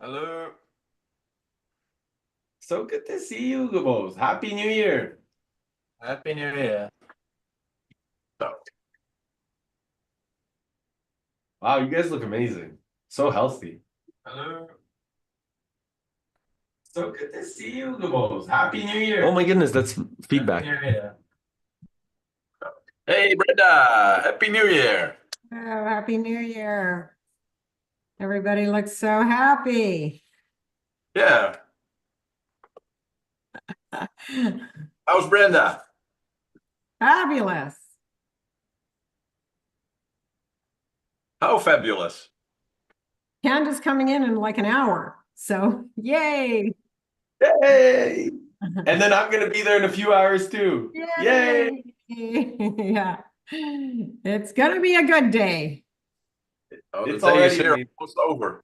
Hello. So good to see you, Gabos. Happy New Year. Happy New Year. So, wow, you guys look amazing. So healthy. Hello. So good to see you, Gabos. Happy New Year. Oh my goodness, that's feedback. Happy New Year. Hey, Brenda, Happy New Year. Oh, Happy New Year. Everybody looks so happy. Yeah, how's Brenda? Fabulous. How fabulous. Candace coming in like an hour. So yay. Yay! And then I'm gonna be there in a few hours too. Yay! Yeah. It's gonna be a good day. Oh, the It's day is already here, amazing. almost over.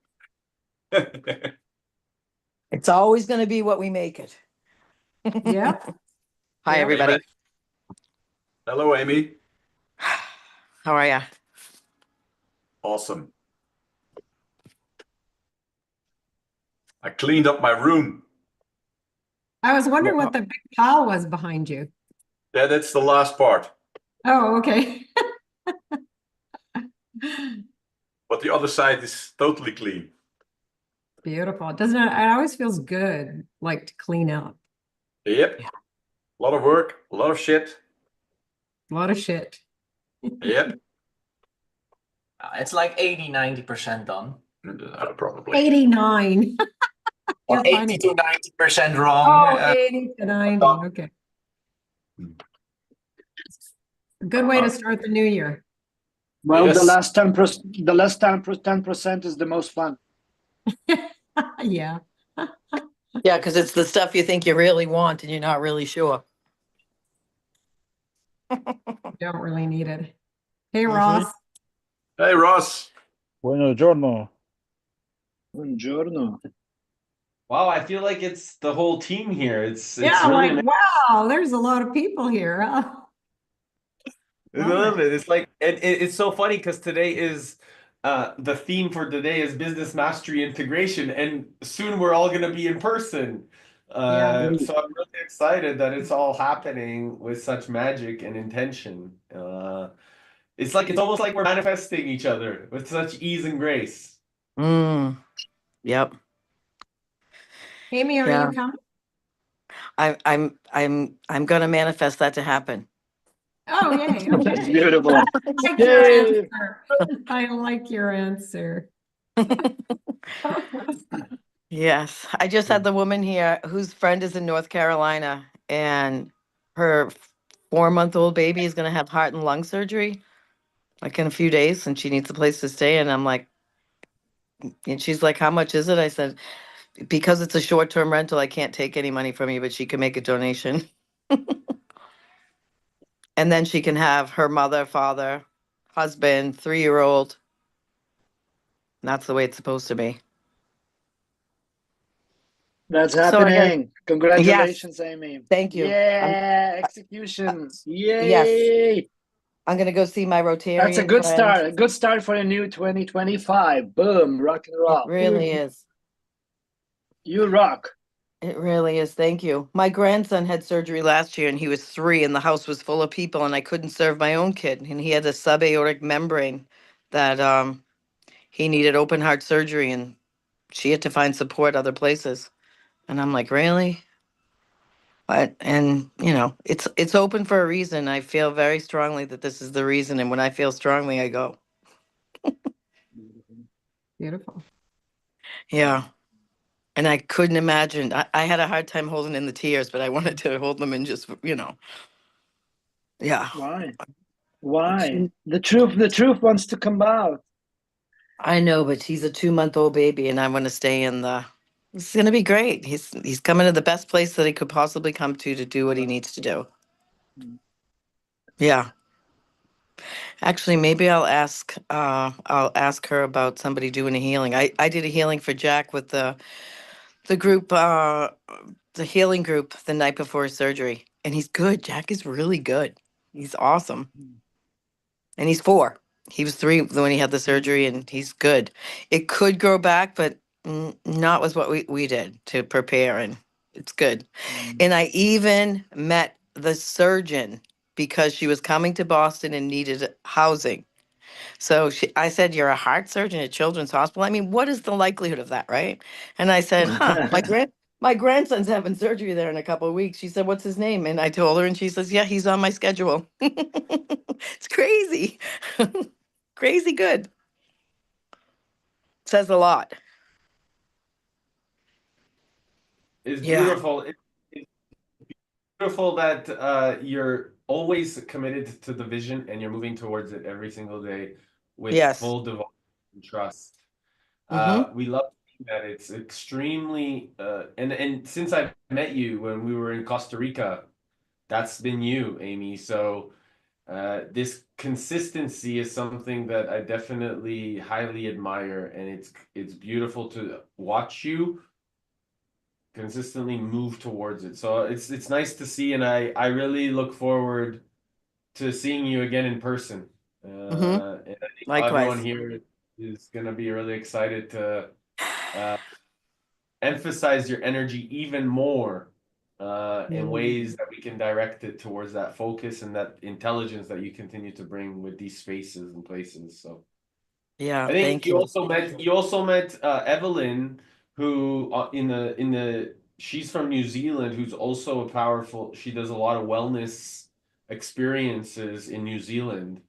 It's always going to be what we make it. Yep. Hi, Yeah. everybody. Amen. Hello, Amy. How are you? Awesome. I cleaned up my room. I was wondering what the big pile was behind you. Yeah, that's the last part. Oh, okay. But the other side is totally clean. Beautiful. Doesn't it? It always feels good, like to clean up. Yep. A lot of work, a lot of shit. A lot of shit. Yep. It's like 80-90% done. Probably. 89. Or You're 80 funny. to 90% wrong. Oh, 80 to 90. Okay. A good way to start the new year. Well, Yes. the last 10% is the most fun. Yeah. Yeah, because it's the stuff you think you really want and you're not really sure. Don't really need it. Hey, Mhm. Ross. Hey, Ross. Buongiorno. Buongiorno. Wow, I feel like it's the whole team here. It's Yeah, really like, wow, there's a lot of people here. I love it. It's like it's so funny because today is the theme for today is business mastery integration, and soon we're all gonna be in person. Yeah. So I'm really excited that it's all happening with such magic and intention. It's like it's almost like we're manifesting each other with such ease and grace. Mm, yep. Amy, are Yeah. you coming? I'm gonna manifest that to happen. Oh, yay. That's Okay. beautiful. I like your Yay. answer. I like your answer. Yes. I just had the woman here whose friend is in North Carolina and her 4-month-old baby is gonna have heart and lung surgery like in a few days and she needs a place to stay. And I'm like, and she's like, how much is it? I said, because it's a short-term rental, I can't take any money from you, but she can make a donation. And then she can have her mother, father, husband, 3-year-old. And that's the way it's supposed to be. That's So I guess, happening. Congratulations, Amy. thank you. Yeah, execution. Yes, Yay. I'm gonna go see my That's a Rotarian good friend. start. A good start for a new 2025. Boom, rock and It roll. really is. You rock. It really is. Thank you. My grandson had surgery last year and he was 3 and the house was full of people and I couldn't serve my own kid. And he had a subaortic membrane that he needed open heart surgery and she had to find support other places. And I'm like, really? But and you know, it's open for a reason. I feel very strongly that this is the reason. And when I feel strongly, I go. Beautiful. Yeah. And I couldn't imagine. I had a hard time holding in the tears, but I wanted to hold them and just, yeah. Why? Why? The truth wants to come out. I know, but he's a 2-month-old baby, and I want to stay in the. It's gonna be great. He's coming to the best place that he could possibly come to do what he needs to do. Yeah. Actually, maybe I'll ask her about somebody doing a healing. I did a healing for Jack with the group the healing group the night before his surgery. And he's good. Jack is really good. He's awesome. And he's 4. He was 3 when he had the surgery and he's good. It could grow back, but Not with what we did to prepare, and it's good. And I even met the surgeon because she was coming to Boston and needed housing. So I said, "You're a heart surgeon at Children's Hospital. I mean, what is the likelihood of that, right?" And I said, "Huh, my grandson's having surgery there in a couple of weeks." She said, "What's his name?" And I told her, and she says, "Yeah, he's on my schedule." It's crazy, crazy good. Says a lot. It's Yeah. beautiful. It's beautiful that you're always committed to the vision and you're moving towards it every single day with Yes. full devotion and trust. Mm-hmm. We love that. It's extremely and since I met you when we were in Costa Rica, that's been you, Amy. So this consistency is something that I definitely highly admire, and it's beautiful to watch you consistently move towards it. So it's nice to see, and I really look forward to seeing you again in person. Mm-hmm. And I think everyone Likewise. here is gonna be really excited to emphasize your energy even more in ways that we can direct it towards that focus and that intelligence that you continue to bring with these spaces and places. So Yeah. I think Thank you. you also met Evelyn, who in the she's from New Zealand, who's also a powerful. She does a lot of wellness experiences in New Zealand.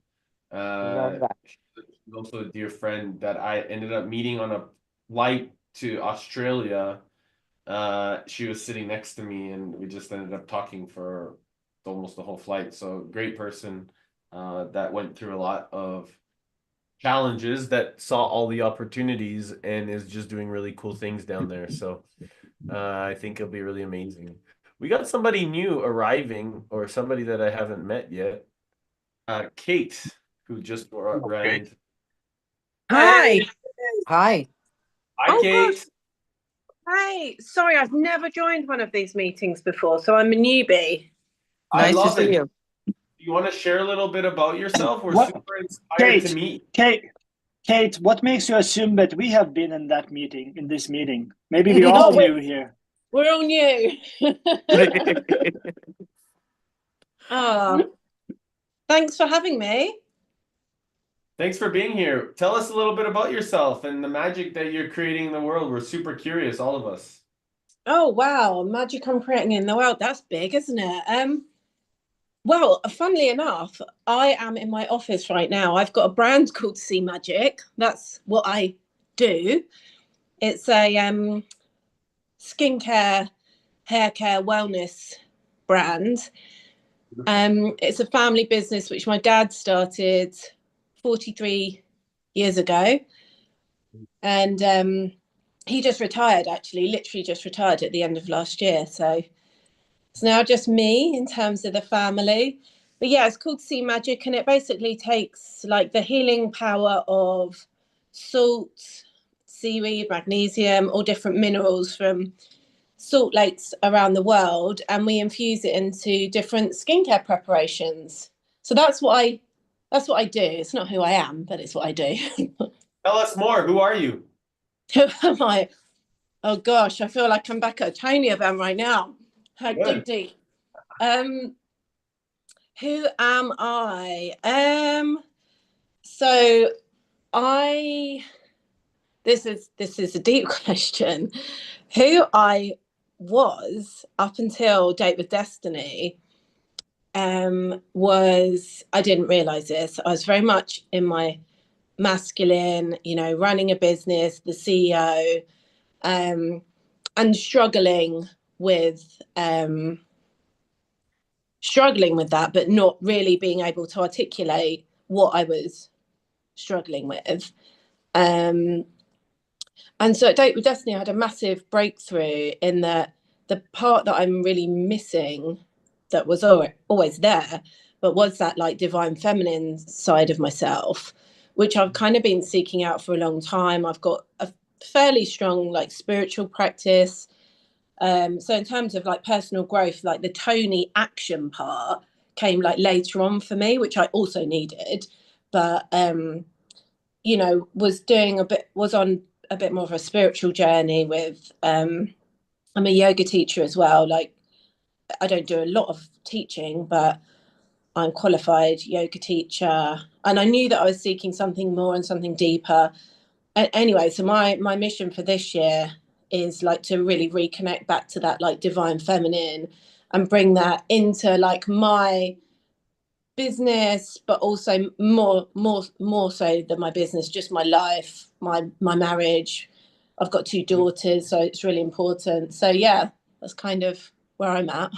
Love that. She's also a dear friend that I ended up meeting on a flight to Australia. She was sitting next to me, and we just ended up talking for almost the whole flight. So great person that went through a lot of challenges, that saw all the opportunities, and is just doing really cool things down there. So I think it'll be really amazing. We got somebody new arriving, or somebody that I haven't met yet. Kate, who just ran Okay. into. Hi. Hi. Hi, Oh, Kate. Hi. Sorry, I've never joined one of these meetings before, so I'm a newbie. I Nice to love see it. you. You want to share a little bit about yourself? We're What? super inspired to Kate, meet. Kate, what makes you assume that we have been in this meeting? Maybe we're all No, new here. we're all new. Thanks for having me. Thanks for being here. Tell us a little bit about yourself and the magic that you're creating in the world. We're super curious, all of us. Oh, wow. Magic I'm creating in the world. That's big, isn't it? Well, funnily enough, I am in my office right now. I've got a brand called Sea Magic. That's what I do. It's a skincare, hair care, wellness brand. It's a family business which my dad started 43 years ago. And he just retired, actually, literally just retired at the end of last year. So it's now just me in terms of the family. But yeah, it's called Sea Magic, and it basically takes like the healing power of salt, seaweed, magnesium, all different minerals from salt lakes around the world, and we infuse it into different skincare preparations. So that's what I do. It's not who I am, but it's what I do. Tell us more. Who are you? Who am I? Oh gosh, I feel like I'm back at a tiny event right now. I dig deep. Who am I? So I this is a deep question. Who I was up until Date with Destiny was, I didn't realize this. I was very much in my masculine, running a business, the CEO, and struggling with that, but not really being able to articulate what I was struggling with. And so at Date with Destiny, I had a massive breakthrough in that the part that I'm really missing, that was always there, but was that like divine feminine side of myself, which I've kind of been seeking out for a long time. I've got a fairly strong like spiritual practice. So in terms of like personal growth, like the Tony action part came like later on for me, which I also needed, but was on a bit more of a spiritual journey with I'm a yoga teacher as well. Like I don't do a lot of teaching, but I'm qualified yoga teacher, and I knew that I was seeking something more and something deeper. Anyway, so my mission for this year is like to really reconnect back to that like divine feminine and bring that into like my business, but also more so than my business, just my life, my marriage. I've got 2 daughters, so it's really important. So yeah, that's kind of where I'm at.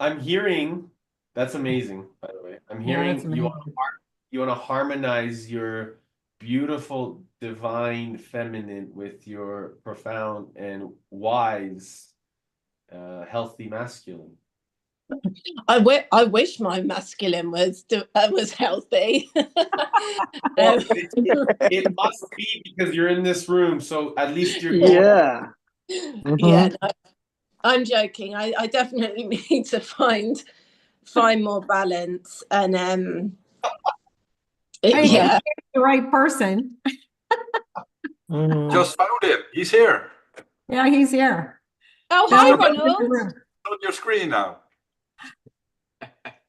I'm hearing that's amazing, by the way. I'm Yeah, that's hearing you amazing. want to harmonize your beautiful divine feminine with your profound and wise healthy masculine. I wish my masculine was healthy. Well, it must be because you're in this room, so at least you're Yeah. Yeah, no, I'm joking. I definitely need to find more balance and Hey, you yeah. picked the right person. Just found him. He's here. Yeah, he's here. Oh, Now hi, he's in the Ronald. room. On your screen now.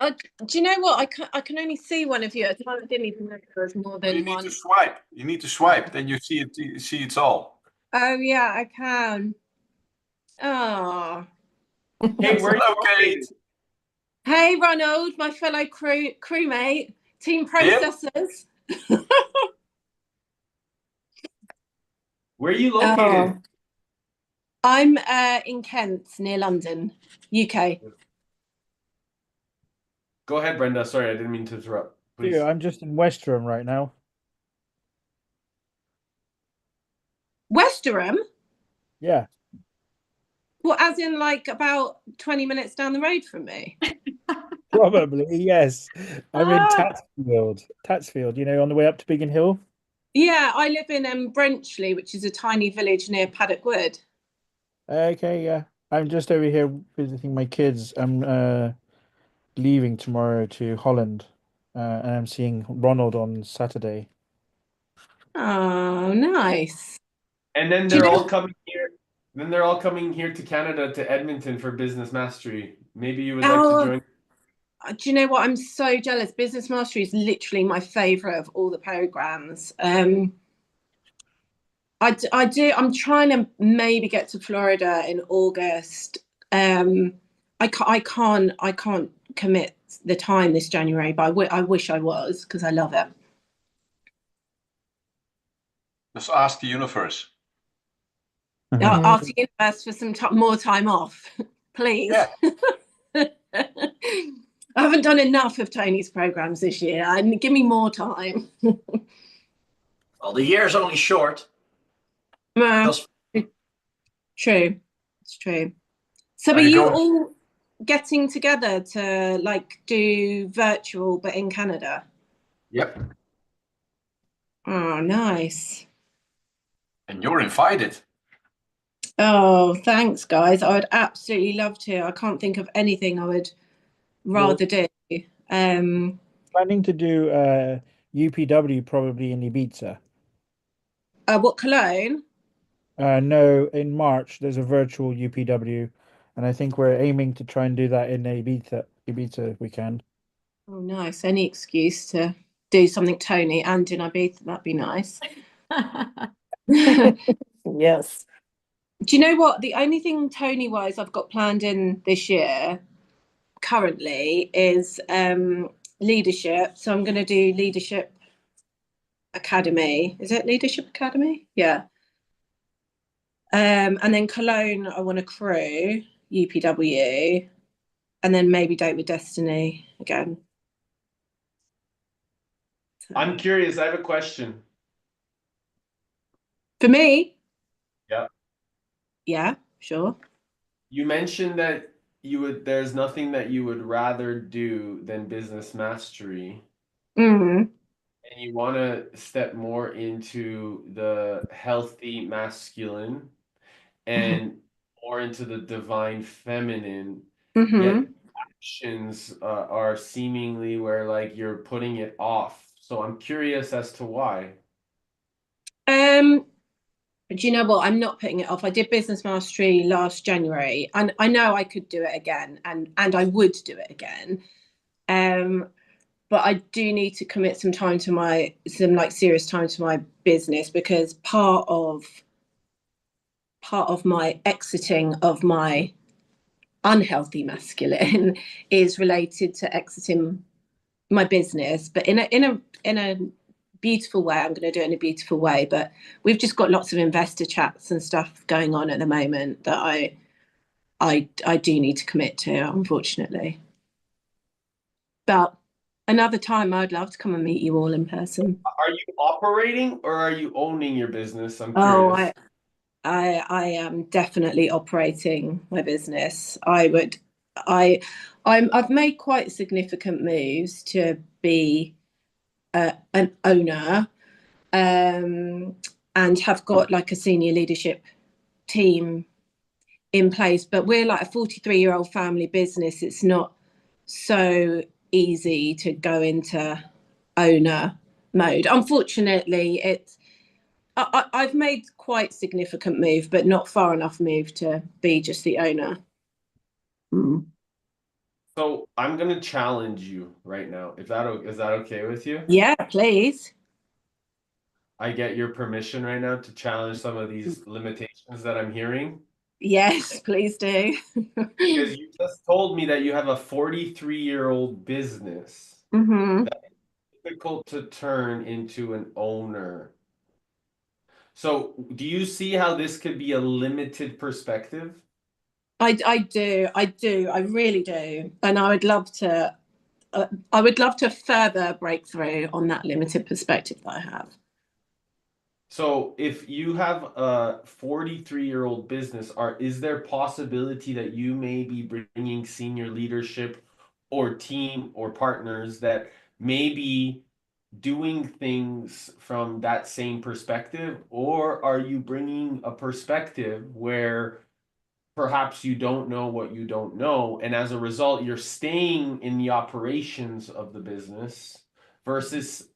Do you know what? I can only see one of you at a time. I didn't even know there was more You than need one. to swipe. You need to swipe. Then you see it. You see it's all. Oh yeah, I can. Oh, Hey, where are you Hello, Kate. located? hey, Ronald, my fellow crewmate, team Yeah. processors. Where are you located? I'm in Kent, near London, UK. Go ahead, Brenda. Sorry, I didn't mean to interrupt. Please. Yeah, I'm just in Westerham right now. Westerham? Yeah, Well, as in like about 20 minutes down the road from me. probably, yes. I'm in Ah. Tatsfield, you know, on the way up to Biggin Hill. Yeah, I live in Brenchley, which is a tiny village near Paddock Wood. Okay, yeah. I'm just over here visiting my kids. I'm leaving tomorrow to Holland, and I'm seeing Ronald on Saturday. Oh, nice. And then Do you they're know? all coming here. Then they're all coming here to Canada, to Edmonton for Business Mastery. Maybe you would like to Oh, join. do you know what? I'm so jealous. Business Mastery is literally my favorite of all the programs. I do. I'm trying to maybe get to Florida in August. I can't commit the time this January, but I wish I was because I love it. Just ask the universe. I'll ask the universe for some more time off, please. Yeah. I haven't done enough of Tony's programs this year. Give me more time. Well, the year is only short. True. It's true. So are you you going? all getting together to like do virtual but in Canada? Yep. Oh, nice. And you're invited. Oh, thanks, guys. I would absolutely love to. I can't think of anything I would rather do. Planning to do UPW probably in Ibiza. What, Cologne? No, in March there's a virtual UPW, and I think we're aiming to try and do that in Ibiza if we can. Oh, nice. Any excuse to do something Tony and in Ibiza, that'd be nice. Yes. Do you know what? The only thing Tony-wise I've got planned in this year currently is leadership. So I'm going to do Leadership Academy. Is it Leadership Academy? Yeah. And then Cologne, I want to crew UPW, and then maybe Date with Destiny again. I'm curious. I have a question. For me? Yeah. Yeah, sure. You mentioned that there's nothing that you would rather do than Business Mastery. Mm-hmm. And you want to step more into the healthy masculine and more into the divine feminine. Mm-hmm. Yet actions are seemingly where like you're putting it off. So I'm curious as to why. Do you know what? I'm not putting it off. I did business mastery last January, and I know I could do it again, and I would do it again. But I do need to commit some serious time to my business, because part of my exiting of my unhealthy masculine is related to exiting my business, but in a beautiful way. I'm going to do it in a beautiful way, but we've just got lots of investor chats and stuff going on at the moment that I do need to commit to, unfortunately. But another time, I'd love to come and meet you all in person. Are you operating or are you owning your business? I'm Oh, curious. I am definitely operating my business. I've made quite significant moves to be an owner, and have got like a senior leadership team in place. But we're like a 43-year-old family business. It's not so easy to go into owner mode. Unfortunately, I've made quite significant move, but not far enough move to be just the owner. Mm. So I'm gonna challenge you right now. Is that okay with you? Yeah, please. I get your permission right now to challenge some of these limitations that I'm hearing. Yes, please do. Because you just told me that you have a 43-year-old business Mm-hmm. that's difficult to turn into an owner. So do you see how this could be a limited perspective? I do, I really do, and I would love to. I would love to further break through on that limited perspective that I have. So if you have a 43-year-old business, is there possibility that you may be bringing senior leadership or team or partners that may be doing things from that same perspective? Or are you bringing a perspective where perhaps you don't know what you don't know, and as a result, you're staying in the operations of the business versus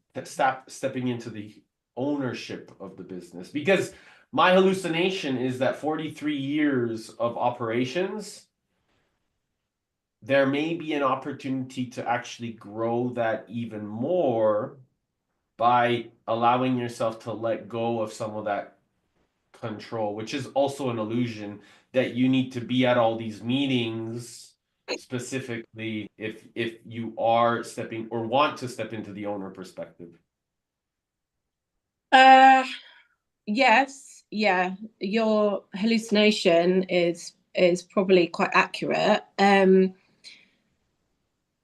stepping into the ownership of the business? Because my hallucination is that 43 years of operations, there may be an opportunity to actually grow that even more by allowing yourself to let go of some of that control, which is also an illusion that you need to be at all these meetings specifically if you are stepping or want to step into the owner perspective. Yes, yeah, your hallucination is probably quite accurate.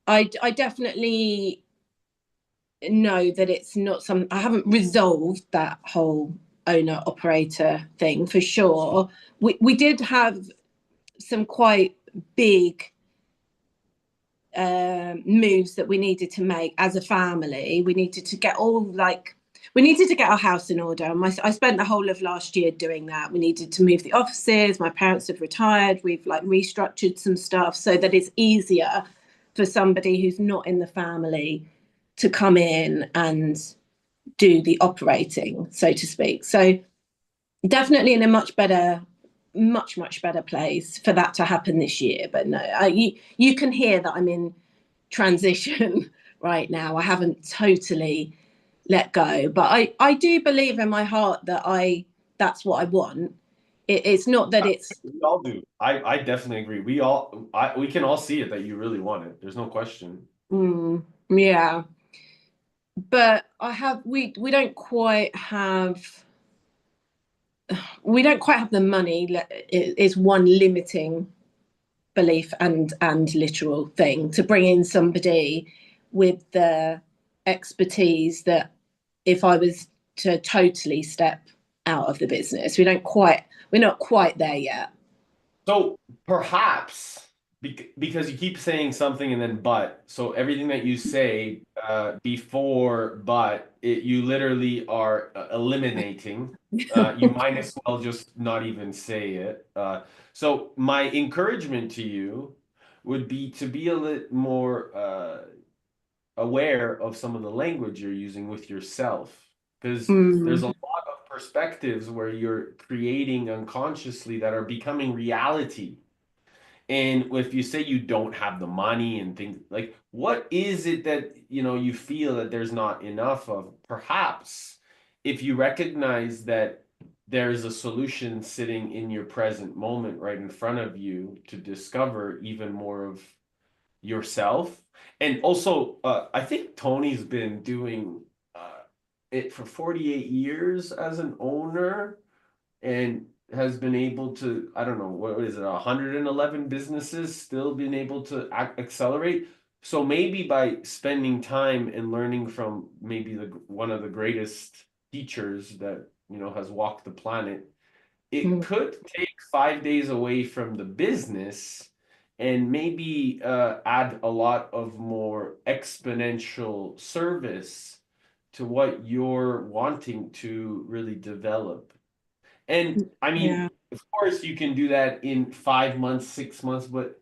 I definitely know that it's not some. I haven't resolved that whole owner operator thing for sure. We did have some quite big moves that we needed to make as a family. We needed to get our house in order. I spent the whole of last year doing that. We needed to move the offices. My parents have retired. We've like restructured some stuff so that it's easier for somebody who's not in the family to come in and do the operating, so to speak. So definitely in a much better place for that to happen this year. But no, you can hear that I'm in transition right now. I haven't totally let go, but I do believe in my heart that that's what I want. It's not that it's. We all do. I definitely agree. We can all see it that you really want it. There's no question. Yeah, but we don't quite have the money. Is one limiting belief and literal thing to bring in somebody with the expertise that if I was to totally step out of the business, we're not quite there yet. So perhaps because you keep saying something and then but, so everything that you say before but, you literally are eliminating. You might as well just not even say it. So my encouragement to you would be to be a little more aware of some of the language you're using with yourself, because there's a lot of perspectives where you're creating unconsciously that are becoming reality. And if you say you don't have the money and things like, what is it that, you feel that there's not enough of? Perhaps if you recognize that there's a solution sitting in your present moment right in front of you to discover even more of yourself. And also, I think Tony's been doing it for 48 years as an owner and has been able to, I don't know, what is it, 111 businesses still been able to accelerate. So maybe by spending time and learning from maybe one of the greatest teachers that, has walked the planet, it could take 5 days away from the business and maybe add a lot of more exponential service to what you're wanting to really develop. And I mean, Yeah. of course, you can do that in 5 months, 6 months, but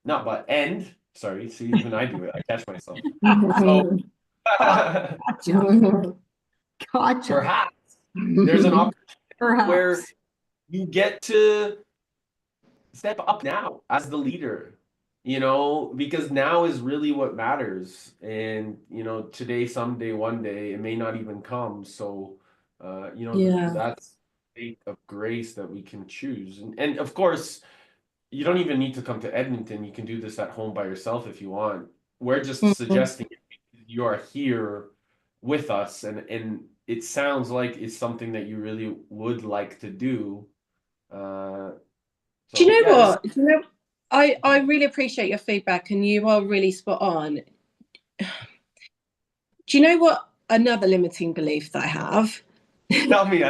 not but and sorry, see, even I do it. I catch myself. So Gotcha. Gotcha. perhaps there's an opportunity where Perhaps. you get to step up now as the leader, because now is really what matters. And, today, someday, one day, it may not even come. So, Yeah. that's a state of grace that we can choose. And of course, you don't even need to come to Edmonton. You can do this at home by yourself if you want. We're just suggesting it because you are here with us, and it sounds like it's something that you really would like to do. Do you know yeah, what? Do you know, I really appreciate your feedback, and you are really spot on. Do you know what another limiting belief that I have? tell me.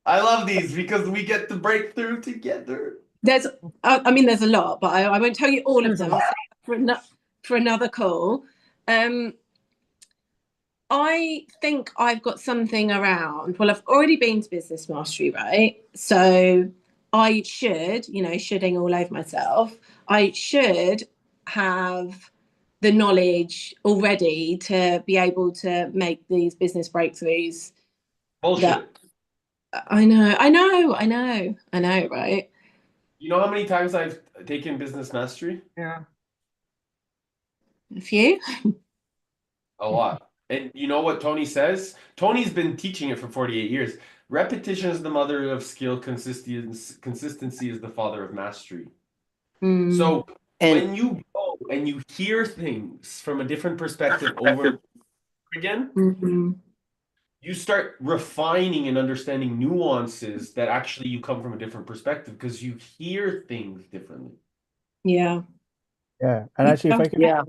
I love these because we get to break through together. There's a lot, but I won't tell you all of them. I'll save that for another call. I think I've got something around. Well, I've already been to Business Mastery, right? So I should, shoulding all over myself. I should have the knowledge already to be able to make these business breakthroughs. Bullshit. I know, right? You know how many times I've taken Business Mastery? Yeah. A few. A lot. And you know what Tony says? Tony's been teaching it for 48 years. Repetition is the mother of skill. Consistency is the father of mastery. So when you go and you hear things from a different perspective over and over again, you start refining and understanding nuances that actually you come from a different perspective because you hear things differently. Yeah. Yeah, and actually, if I could, Yeah.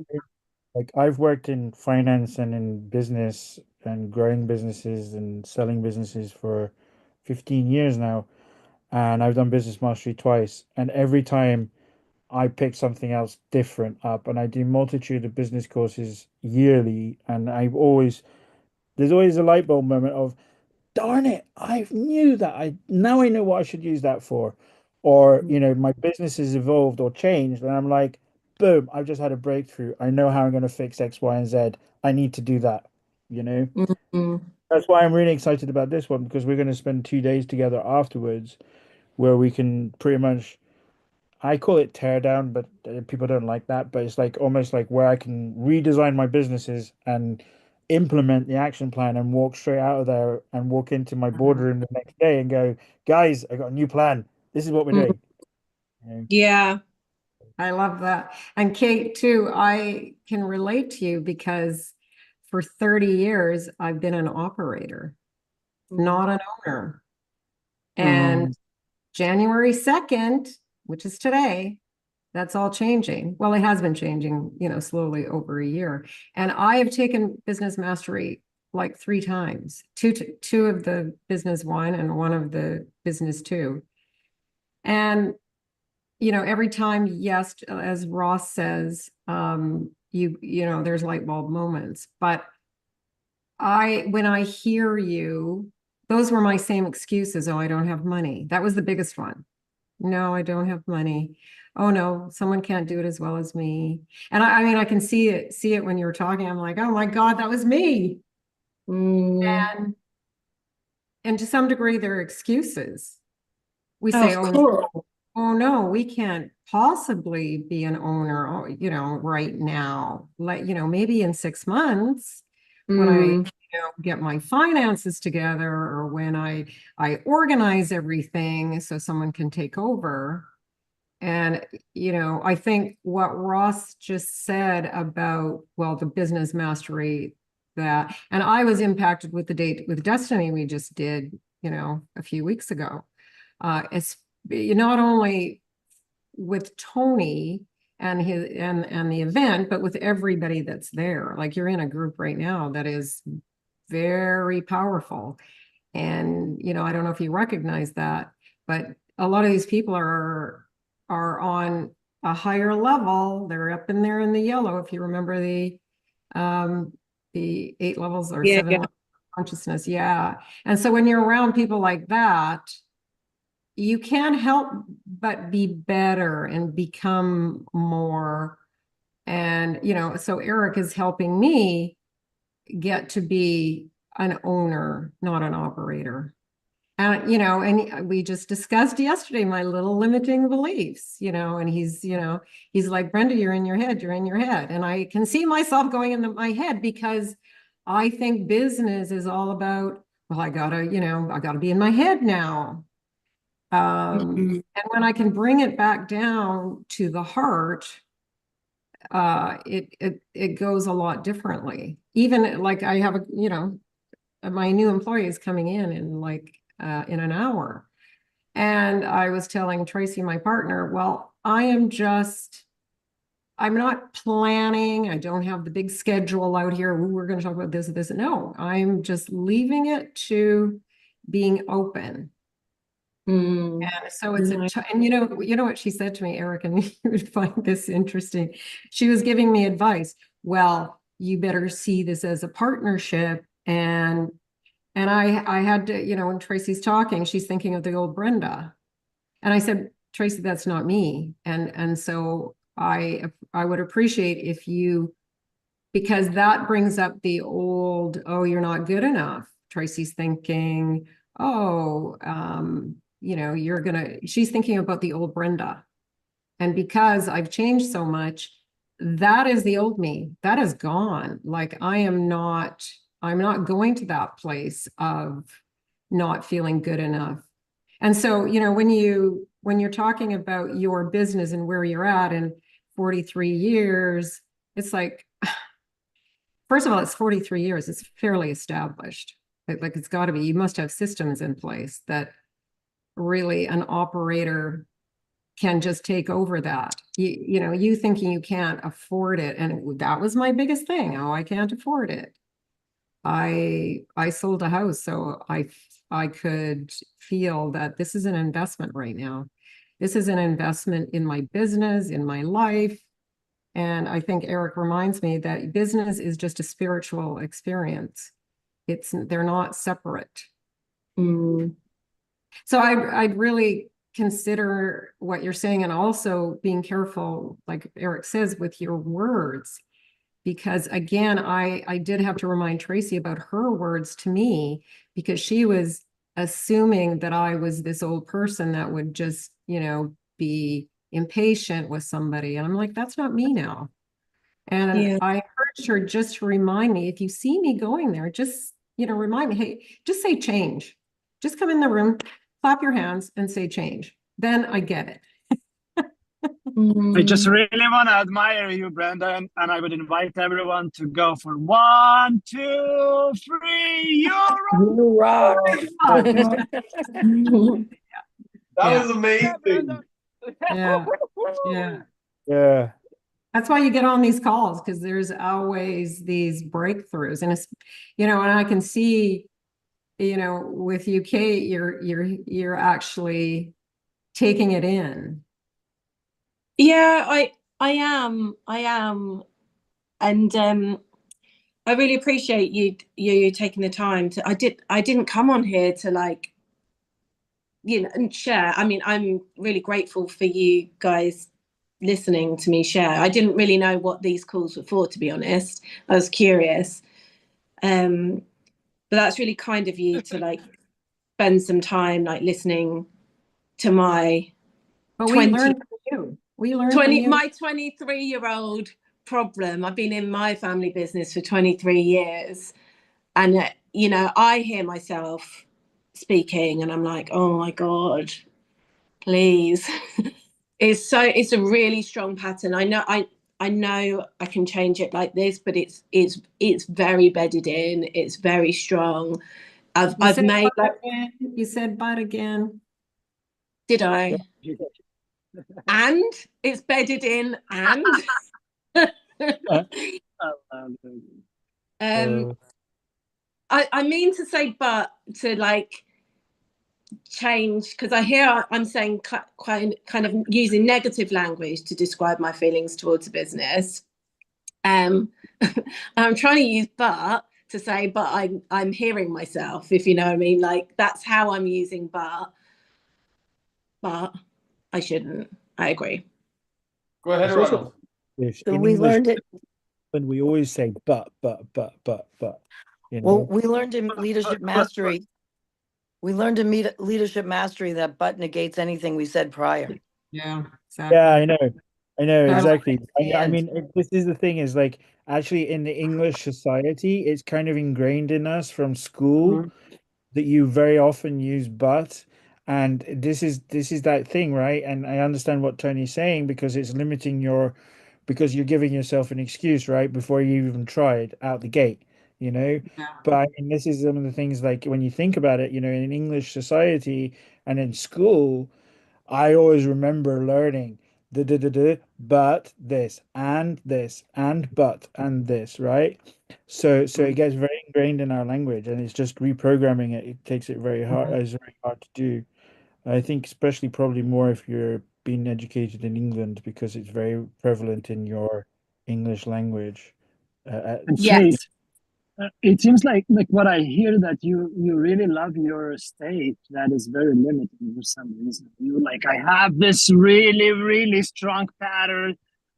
like, I've worked in finance and in business and growing businesses and selling businesses for 15 years now, and I've done business mastery twice, and every time I pick something else different up, and I do multitude of business courses yearly, and there's always a light bulb moment of, darn it, I knew that. Now I know what I should use that for. Or, my business has evolved or changed, and I'm like, boom, I've just had a breakthrough. I know how I'm going to fix X, Y, and Z. I need to do that. That's why I'm really excited about this one, because we're going to spend 2 days together afterwards where we can pretty much, I call it tear down, but people don't like that. But it's like almost like where I can redesign my businesses and implement the action plan and walk straight out of there and walk into my boardroom the next day and go, guys, I got a new plan. This is what we're doing. Yeah. I love that. And Kate, too, I can relate to you because for 30 years, I've been an operator, not an owner. And January 2nd, which is today, that's all changing. Well, it has been changing, slowly over a year. And I have taken Business Mastery like 3 times, two of the Business 1 and one of the Business 2. And every time, yes, as Ross says, there's light bulb moments. But when I hear you, those were my same excuses. Oh, I don't have money. That was the biggest one. No, I don't have money. Oh no, someone can't do it as well as me. And I mean, I can see it when you're talking. I'm like, oh my God, that was me. And to some degree, they're excuses. We Oh, say, of oh, course. oh no, we can't possibly be an owner, you know, right now. Like, you know, maybe in 6 months when I, you know, get my finances together, or when I organize everything so someone can take over. And, you know, I think what Ross just said about, well, the business mastery, that, and I was impacted with the date with Destiny we just did, you know, a few weeks ago. It's not only with Tony and his and the event, but with everybody that's there. Like, you're in a group right now that is very powerful. And, you know, I don't know if you recognize that, but a lot of these people are on a higher level. They're up in there in the yellow. If you remember the 8 levels or 7 levels of consciousness. Yeah. And so when you're around people like that, you can't help but be better and become more. And, you know, so Eric is helping me get to be an owner, not an operator. And, you know, and we just discussed yesterday my little limiting beliefs, you know, and he's, you know, he's like, Brenda, you're in your head. And I can see myself going in my head, because I think business is all about, well, I gotta be in my head now. And when I can bring it back down to the heart, it goes a lot differently. Even like I have my new employee is coming in like in an hour. And I was telling Tracy, my partner, well, I'm not planning. I don't have the big schedule out here. Ooh, we're going to talk about this and this. No, I'm just leaving it to being open. And so it's and you know what she said to me, Eric, and you would find this interesting. She was giving me advice. Well, you better see this as a partnership. And I had to, you know, when Tracy's talking, she's thinking of the old Brenda. And I said, Tracy, that's not me. And so I would appreciate if you, because that brings up the old, oh, you're not good enough. Tracy's thinking, oh, you know, she's thinking about the old Brenda. And because I've changed so much, that is the old me. That is gone. Like, I'm not going to that place of not feeling good enough. And so, you know, when you're talking about your business and where you're at in 43 years, it's like, first of all, it's 43 years. It's fairly established. Like it's got to be. You must have systems in place that really an operator can just take over that. You know, you thinking you can't afford it. And that was my biggest thing. Oh, I can't afford it. I sold a house, so I could feel that this is an investment right now. This is an investment in my business, in my life. And I think Eric reminds me that business is just a spiritual experience. They're not separate. So I'd really consider what you're saying, and also being careful, like Eric says, with your words. Because again, I did have to remind Tracy about her words to me, because she was assuming that I was this old person that would just, you know, be impatient with somebody. And I'm like, that's not me now. And I encouraged her just to remind me, if you see me going there, just, you know, remind me, hey, just say change. Just come in the room, clap your hands and say change. Then I get it. I just really want to admire you, Brenda, and I would invite everyone to go for 1, 2, 3, You rock. That was amazing. Yeah. That's why you get on these calls, because there's always these breakthroughs. And it's, you know, and I can see, you know, with you, Kate, you're actually taking it in. Yeah, I am. And I really appreciate you taking the time to. I didn't come on here to, like, you know, and share. I mean, I'm really grateful for you guys listening to me share. I didn't really know what these calls were for, to be honest. I was curious. But that's really kind of you to, like, spend some time like listening to my But we 20 learned from you. We learned from 20 you. my 23-year-old problem. I've been in my family business for 23 years, and you know, I hear myself speaking and I'm like, oh my god, please. It's a really strong pattern. I know I can change it like this, but it's very bedded in. It's very strong. I've said made but like, again. You said but again. did I? And it's bedded in and I mean to say but to like change, because I hear I'm saying quite kind of using negative language to describe my feelings towards a business. I'm trying to use but to say but I'm hearing myself, if you know what I mean. Like that's how I'm using but I shouldn't. I agree. Go ahead, It's also Ronald. So in we English learned it. when we always say but, you Well, know. we learned in leadership mastery. We learned in leadership mastery that but negates anything we said prior. Yeah, exactly. Yeah, I know. Totally. Exactly. I And mean, this is the thing is like actually in the English society, it's kind of ingrained in us from school that you very often use but, and this is that thing, right? And I understand what Tony's saying because it's limiting your because you're giving yourself an excuse, right? Before you even tried out the gate, you know? Yeah. But I mean, this is some of the things like when you think about it, you know, in English society and in school, I always remember learning but this and but and this, right? So it gets very ingrained in our language, and it's just reprogramming it. It takes it very hard. It's very hard to do. I think especially probably more if you're being educated in England because it's very prevalent in your English language. And Yes. Kate, it seems like what I hear that you really love your state that is very limiting for some reason. You like I have this really strong pattern.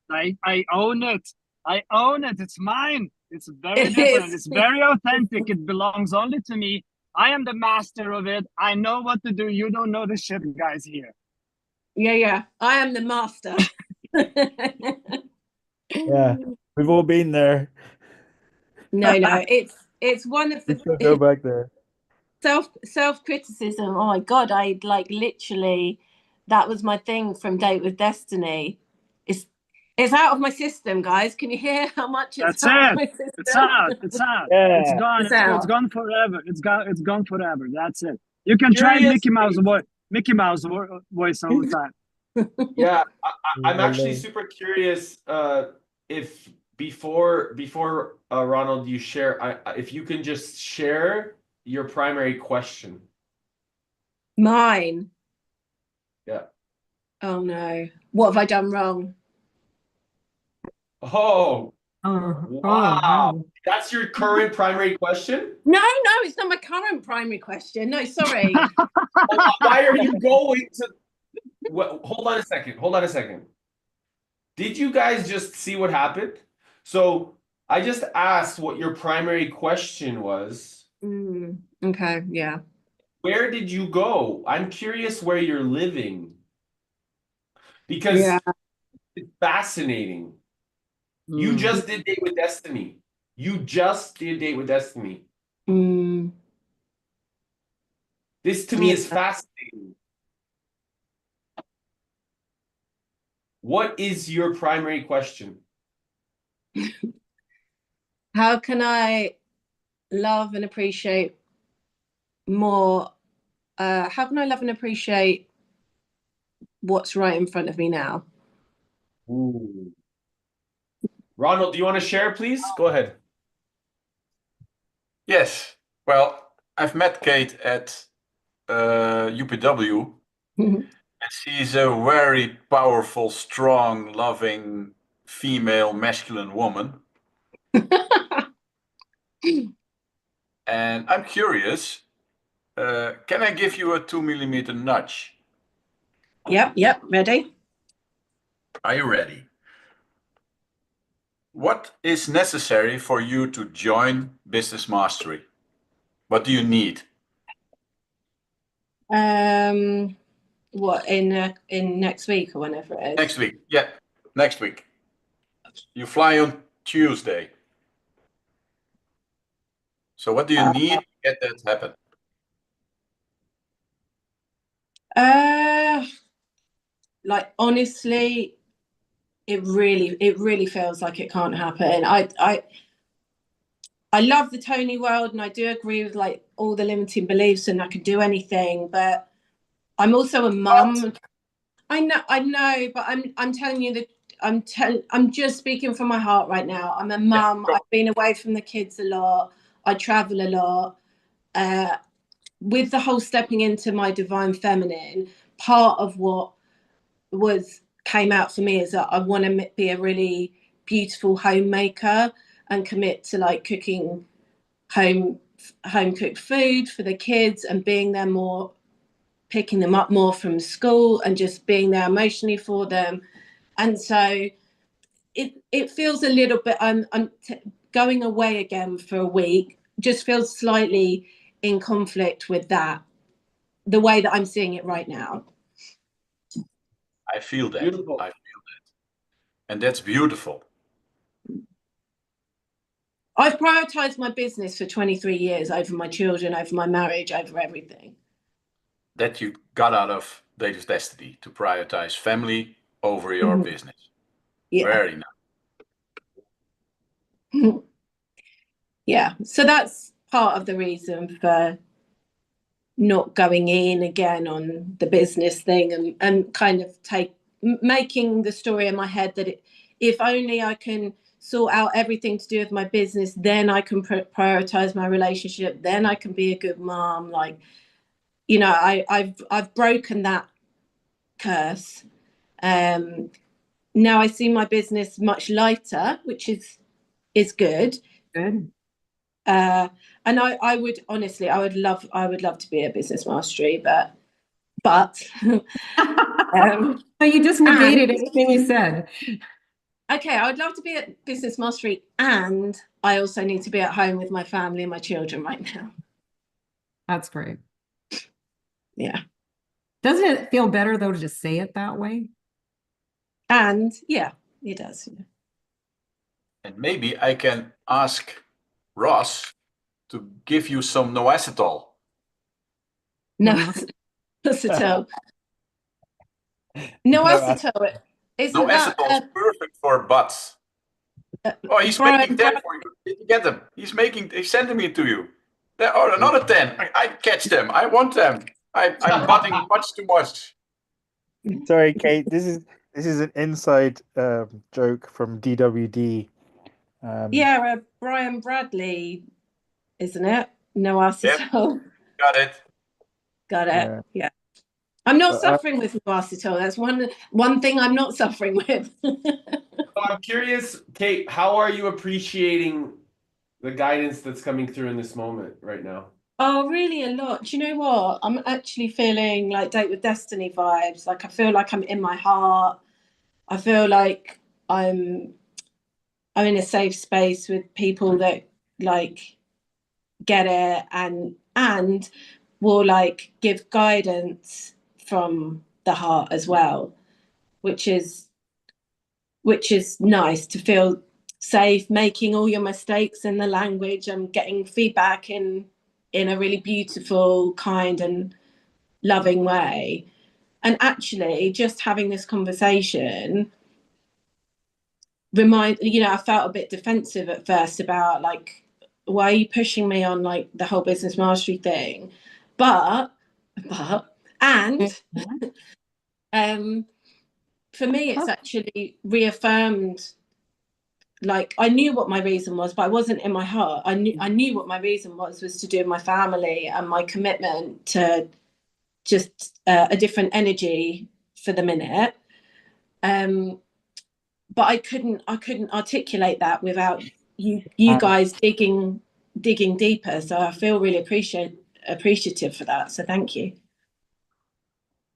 I own it. I own it. It's mine. It's very It different. is. It's very authentic. It belongs only to me. I am the master of it. I know what to do. You don't know the shit, guys. Here. Yeah. I am the master. Yeah, we've all been there. No, it's one of We still go the back there. self criticism. Oh my god, I like literally that was my thing from Date with Destiny. It's it's out of my system, guys. Can you hear how much it's That's out of it. my It's system? out. It's out. It's Yeah. gone. It's It's out. gone forever. It's gone forever. That's it. You can try Curious. Mickey Mouse voice all the time. Yeah, I'm Yeah, actually no. super curious if before Ronald, you share if you can just share your primary question. Mine. Yeah. Oh no. What have I done wrong? Oh, Oh, wow. wow. That's your current primary question? No, it's not my current primary question. No, sorry. Why are you going to hold on a second. Hold on a second. Did you guys just see what happened? So I just asked what your primary question was. Okay, yeah. Where did you go? I'm curious where you're living because Yeah. it's fascinating. You just did Date with Destiny. You just did Date with Destiny. Mm, This to me is fascinating. What is your primary question? how can I love and appreciate more? How can I love and appreciate what's right in front of me now? Ooh. Ronald, do you want to share, please? Go ahead. Yes. Well, I've met Kate at UPW, and she's a very powerful, strong, loving, female, masculine woman. And I'm curious, can I give you a 2 millimeter nudge? Yep, ready? Are you ready? What is necessary for you to join Business Mastery? What do you need? What in next week or whenever it is? Next week. Yeah, next week. You fly on Tuesday. So what do you need to get that to happen? Like honestly, it really feels like it can't happen. I love the Tony world, and I do agree with like all the limiting beliefs, and I can do anything. But I'm also a mum. I know, but I'm telling you that I'm just speaking from my heart right now. I'm a mum. Yeah, I've been away from the kids a lot. I travel a lot. With the whole stepping into my divine feminine, part of what came out for me is that I want to be a really beautiful homemaker and commit to like cooking home cooked food for the kids and being there more, picking them up more from school and just being there emotionally for them. And so it feels a little bit going away again for a week just feels slightly in conflict with that, the way that I'm seeing it right now. I feel that. Beautiful. I feel that. And that's beautiful. I've prioritized my business for 23 years over my children, over my marriage, over everything. That you got out of Data's Destiny to prioritize family over your business. Yeah. Very nice. Yeah. So that's part of the reason for not going in again on the business thing and kind of making the story in my head that if only I can sort out everything to do with my business, then I can prioritize my relationship, then I can be a good mom. Like, you know, I've broken that curse. Now I see my business much lighter, which is good. Good. And I would honestly, I would love to be a business mastery, but So you just negated everything you said. Okay, I would love to be at business mastery, and I also need to be at home with my family and my children right now. That's great. Yeah. Doesn't it feel better though to just say it that way? And yeah, it does. Yeah. And maybe I can ask Ross to give you some no acetol. No acetol. No acetol. Isn't No that acetol is perfect for butts. Oh, he's making 10 for you. Did you get them? He's sending me to you. There are another 10. I catch them. I want them. I'm butting much too much. Sorry, Kate. This is an inside joke from DWD. Yeah, Brian Bradley, isn't it? No acetol. Yep. Got it. Got it. Yeah. I'm not suffering with no acetol. That's one thing I'm not suffering with. So I'm curious, Kate, how are you appreciating the guidance that's coming through in this moment right now? Oh, really a lot. Do you know what? I'm actually feeling like Date with Destiny vibes. Like I feel like I'm in my heart. I feel like I'm in a safe space with people that like get it and will like give guidance from the heart as well, which is nice to feel safe making all your mistakes in the language and getting feedback in a really beautiful, kind and loving way. And actually just having this conversation I felt a bit defensive at first about like, why are you pushing me on like the whole business mastery thing? But for me it's actually reaffirmed, like I knew what my reason was, but I wasn't in my heart. I knew what my reason was to do with my family and my commitment to just a different energy for the minute. But I couldn't articulate that without you guys digging deeper. So I feel really appreciative for that. So thank you.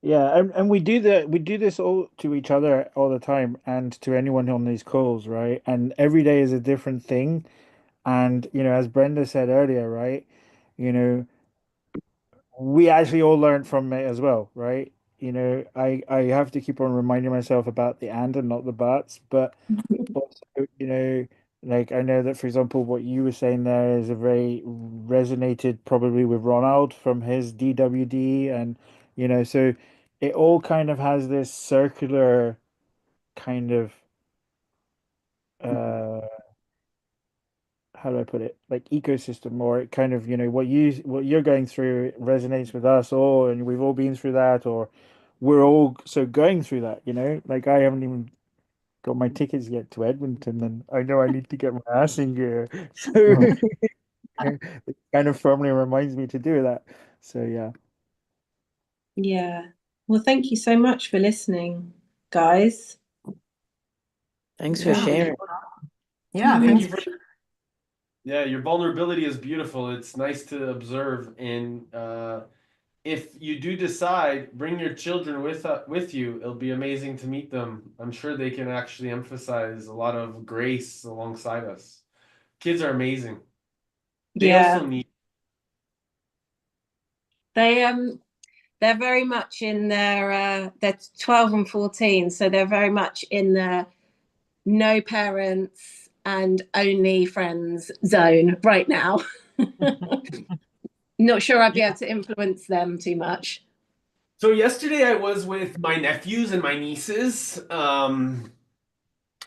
Yeah, and we do this all to each other all the time and to anyone on these calls, right? And every day is a different thing. And as Brenda said earlier, right? You know, we actually all learned from it as well, right? You know, I have to keep on reminding myself about the and not the buts, but also, you know, like I know that, for example, what you were saying there is a very resonated probably with Ronald from his DWD, and you know, so it all kind of has this circular kind of uh how do I put it, like ecosystem, or it kind of, you know, what you're going through resonates with us all, and we've all been through that, or we're all so going through that, you know, like I haven't even got my tickets yet to Edmonton, and I know I need to get my ass in gear. So it kind of firmly reminds me to do that. So yeah. Yeah. Well, thank you so much for listening, guys. Thanks for Yeah. sharing. Yeah, Thank thanks you for yeah, your vulnerability is beautiful. It's nice to observe, and if you do decide, bring your children with you. It'll be amazing to meet them. I'm sure they can actually emphasize a lot of grace alongside us. Kids are amazing. They Yeah. also need They they're very much in their they're 12 and 14, so they're very much in the no parents and only friends zone right now. Not sure I'd be able to influence them too much. So yesterday I was with my nephews and my nieces, and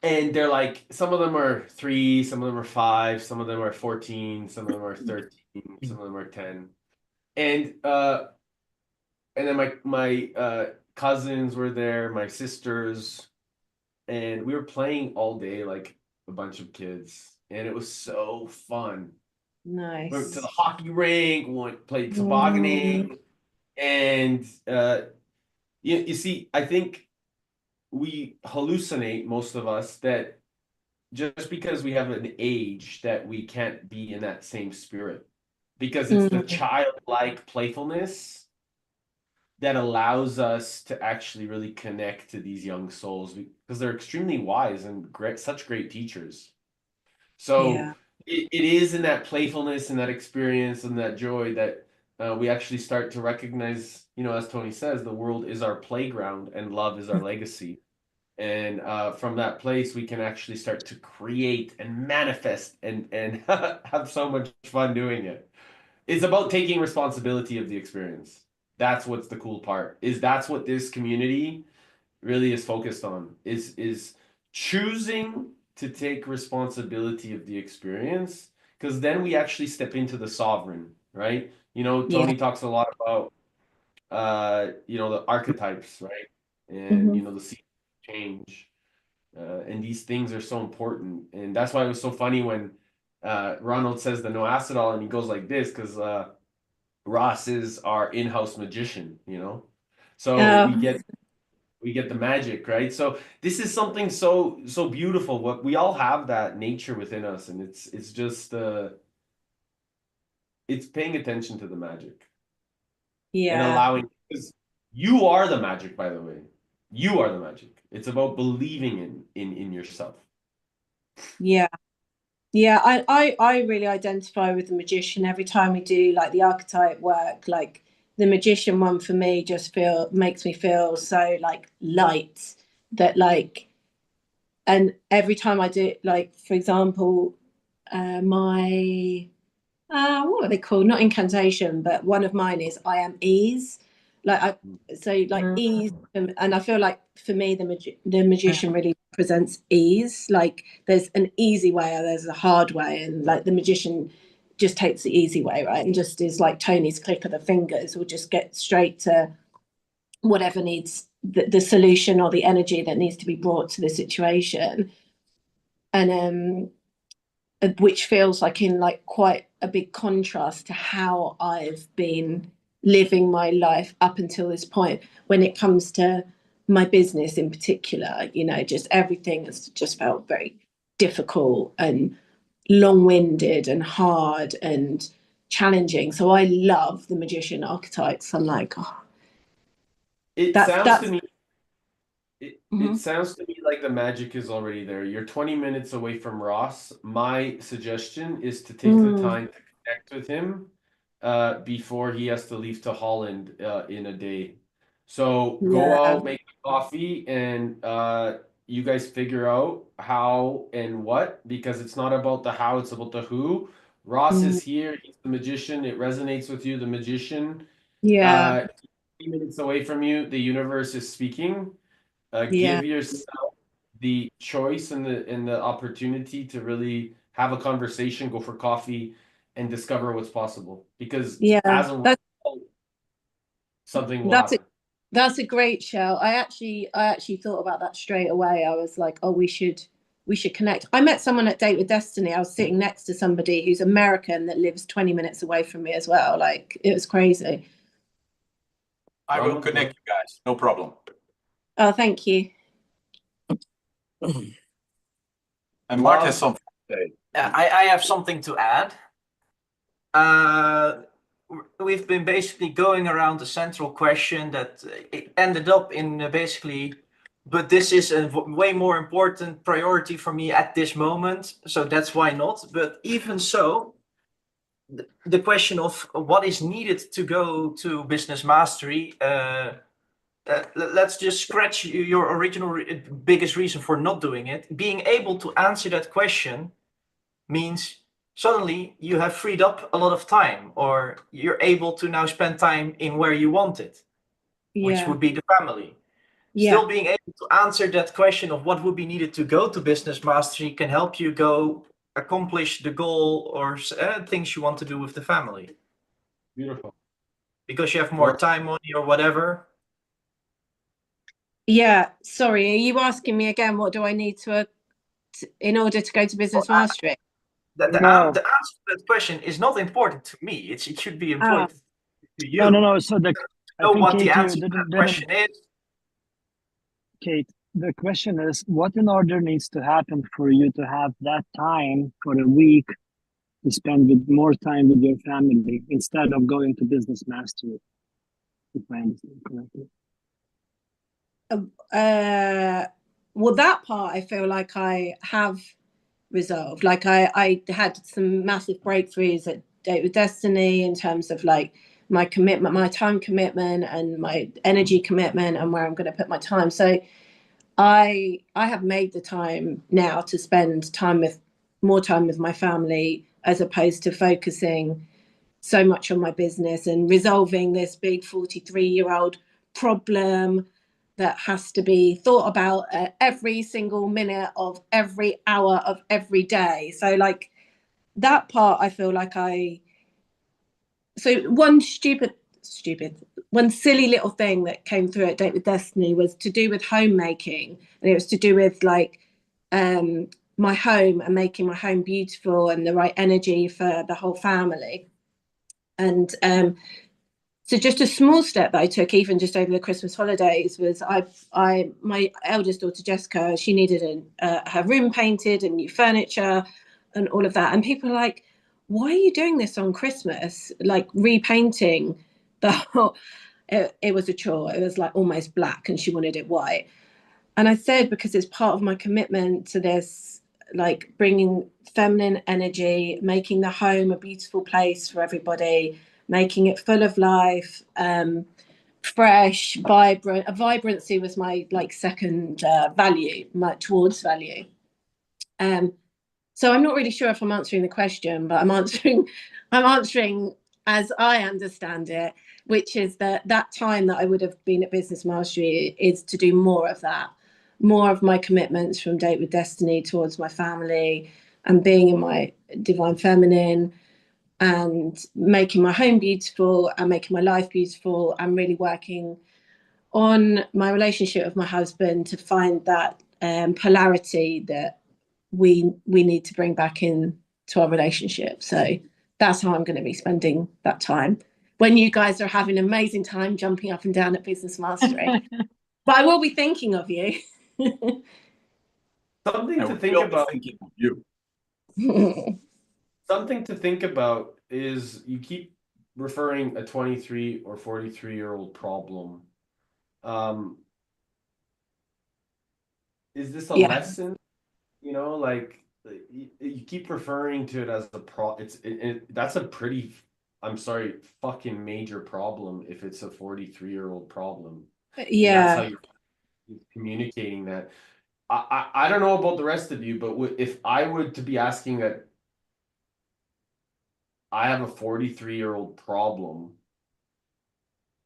they're like, some of them are 3, some of them are 5, some of them are 14, some of them are 13, some of them are 10, and then my cousins were there, my sisters, and we were playing all day like a bunch of kids, and it was so fun. Went to Nice. the hockey rink, played Mm, tobogganing, and you see, I think we hallucinate, most of us, that just because we have an age that we can't be in that same spirit, because it's the mm, childlike playfulness that allows us to actually really connect to these young souls, because they're extremely wise and great, such great teachers. So yeah. it is in that playfulness and that experience and that joy that we actually start to recognize, you know, as Tony says, the world is our playground and love is our legacy. And from that place, we can actually start to create and manifest and have so much fun doing it. It's about taking responsibility of the experience. That's what's the cool part. That's what this community really is focused on. Is choosing to take responsibility of the experience, because then we actually step into the sovereign, right? You know, Yeah. Tony talks a lot about you know, the archetypes, right? And Hmm. you know, the seasons change. And these things are so important. And that's why it was so funny when Ronald says the no acid all, and he goes like this, because Ross is our in-house magician, you know? So Oh, we get the magic, right? So this is something so beautiful. What we all have that nature within us, and it's just it's paying attention to the magic and yeah. allowing, because you are the magic, by the way. You are the magic. It's about believing in yourself. Yeah. Yeah, I really identify with the magician every time we do like the archetype work. Like the magician one for me just feel makes me feel so like light, that like, and every time I do it, like for example, my what are they called? Not incantation, but one of mine is I am ease. Like I so like ease, and I feel like for me the magician really presents ease. Like there's an easy way or there's a hard way, and like the magician just takes the easy way, right? And just is like Tony's click of the fingers, will just get straight to whatever needs the solution or the energy that needs to be brought to the situation. And which feels like in like quite a big contrast to how I've been living my life up until this point when it comes to my business in particular. You know, just everything has just felt very difficult and long-winded and hard and challenging. So I love the magician archetypes. I'm like, oh, It that's sounds to that's me it mhm. sounds to me like the magic is already there. You're 20 minutes away from Ross. My suggestion is to take the Mm, time to connect with him before he has to leave to Holland in a day. So go Yeah. out, make coffee, and you guys figure out how and what, because it's not about the how, it's about the who. Ross Mm. is here, he's the magician. It resonates with you, the magician. Yeah. 3 minutes away from you, the universe is speaking. Yeah. Give yourself the choice and the opportunity to really have a conversation, go for coffee, and discover what's possible. Because Yeah. as a result, something will That's happen. That's a great show. I actually thought about that straight away. I was like, oh, we should connect. I met someone at Date with Destiny. I was sitting next to somebody who's American that lives 20 minutes away from me as well. Like it was crazy. I will connect you guys. No problem. Oh, thank you. And Mark has something to say. I have something to add. We've been basically going around the central question that it ended up in basically, but this is a way more important priority for me at this moment, so that's why not. But even so, the question of what is needed to go to business mastery, let's just scratch your original biggest reason for not doing it. Being able to answer that question means suddenly you have freed up a lot of time, or you're able to now spend time in where you want it, which Yeah. would be the family. Yeah. Still being able to answer that question of what would be needed to go to business mastery can help you go accomplish the goal or things you want to do with the family. Beautiful. Because you have more time, money, or whatever. Yeah. Sorry, are you asking me again? What do I need to in order to go to business mastery? The No. answer to that question is not important to me. It should be Oh. important to you. No. So I Know think what the Kate, you answer to that question is. Kate, the question is, what in order needs to happen for you to have that time for a week to spend with more time with your family instead of going to business mastery, if I understand correctly? Well, that part I feel like I have resolved. Like I had some massive breakthroughs at Date with Destiny in terms of like my commitment, my time commitment, and my energy commitment, and where I'm going to put my time. So I have made the time now to spend more time with my family, as opposed to focusing so much on my business and resolving this big 43-year-old problem that has to be thought about every single minute of every hour of every day. So like that part, I feel like so one one silly little thing that came through at Date with Destiny was to do with homemaking, and it was to do with like my home and making my home beautiful and the right energy for the whole family. And so just a small step that I took, even just over the Christmas holidays, was my eldest daughter Jessica, she needed her room painted and new furniture and all of that. And people are like, why are you doing this on Christmas? Like repainting the whole, it was a chore. It was like almost black and she wanted it white. And I said, because it's part of my commitment to this, like bringing feminine energy, making the home a beautiful place for everybody, making it full of life, fresh, vibrant. Vibrancy was my like second value, my towards value. So I'm not really sure if I'm answering the question, but I'm answering as I understand it, which is that time that I would have been at Business Mastery is to do more of that, more of my commitments from Date with Destiny towards my family and being in my divine feminine and making my home beautiful and making my life beautiful and really working on my relationship with my husband to find that polarity that we need to bring back in to our relationship. So that's how I'm going to be spending that time when you guys are having an amazing time jumping up and down at Business Mastery. But I will be thinking of you. Something to think about. Thinking of you. Something to think about is you keep referring a 23 or 43-year-old problem. Is this a lesson? You know, like you keep referring to it as a that's a pretty I'm sorry, fucking major problem if it's a 43-year-old problem. And that's how Yeah. you're communicating that. I don't know about the rest of you, but if I would to be asking that I have a 43-year-old problem,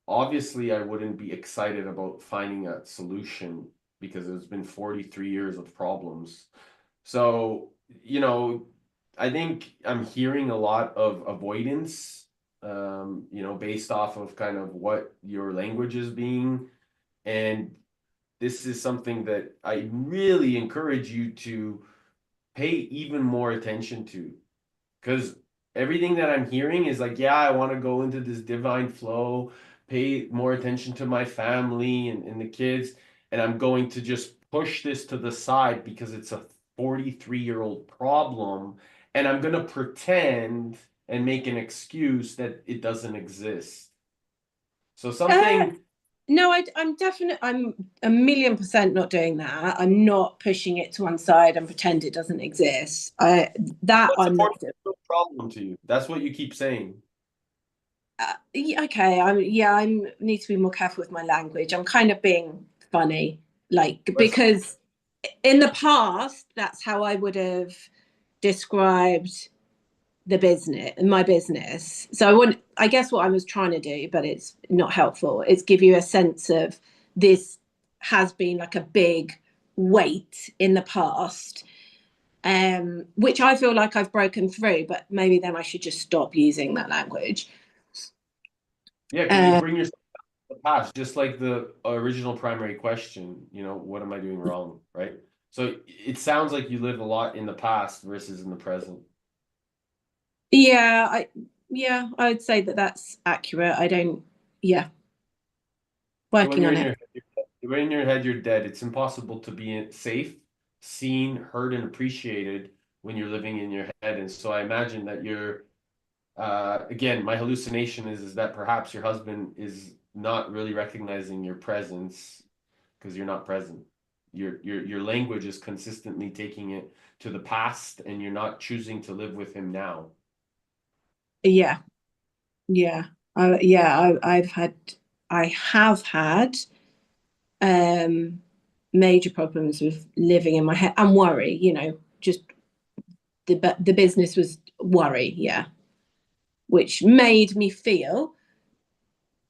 obviously I wouldn't be excited about finding a solution because it's been 43 years of problems. So, I think I'm hearing a lot of avoidance, based off of kind of what your language is being. And this is something that I really encourage you to pay even more attention to. Because everything that I'm hearing is like, yeah, I want to go into this divine flow, pay more attention to my family and the kids, and I'm going to just push this to the side because it's a 43-year-old problem, and I'm going to pretend and make an excuse that it doesn't exist. So something. No, I'm 1,000,000% not doing that. I'm not pushing it to one side and pretend it doesn't exist. What's I'm a not doing. 43-year-old problem to you? That's what you keep saying. Okay, I need to be more careful with my language. I'm kind of being funny, because in the past, that's how I would have described my business. So I guess what I was trying to do, but it's not helpful, is give you a sense of this has been like a big weight in the past, which I feel like I've broken through, but maybe then I should just stop using that language. Yeah, because you bring yourself to the past, just like the original primary question, what am I doing wrong, right? So it sounds like you live a lot in the past versus in the present. Yeah, I'd say that that's accurate. Yeah, So when working you're on in it. your head, you're dead. It's impossible to be safe, seen, heard, and appreciated when you're living in your head. And so I imagine that again, my hallucination is that perhaps your husband is not really recognizing your presence because you're not present. Your language is consistently taking it to the past, and you're not choosing to live with him now. Yeah, yeah, I have had major problems with living in my head and worry. Just the business was worry, yeah, which made me feel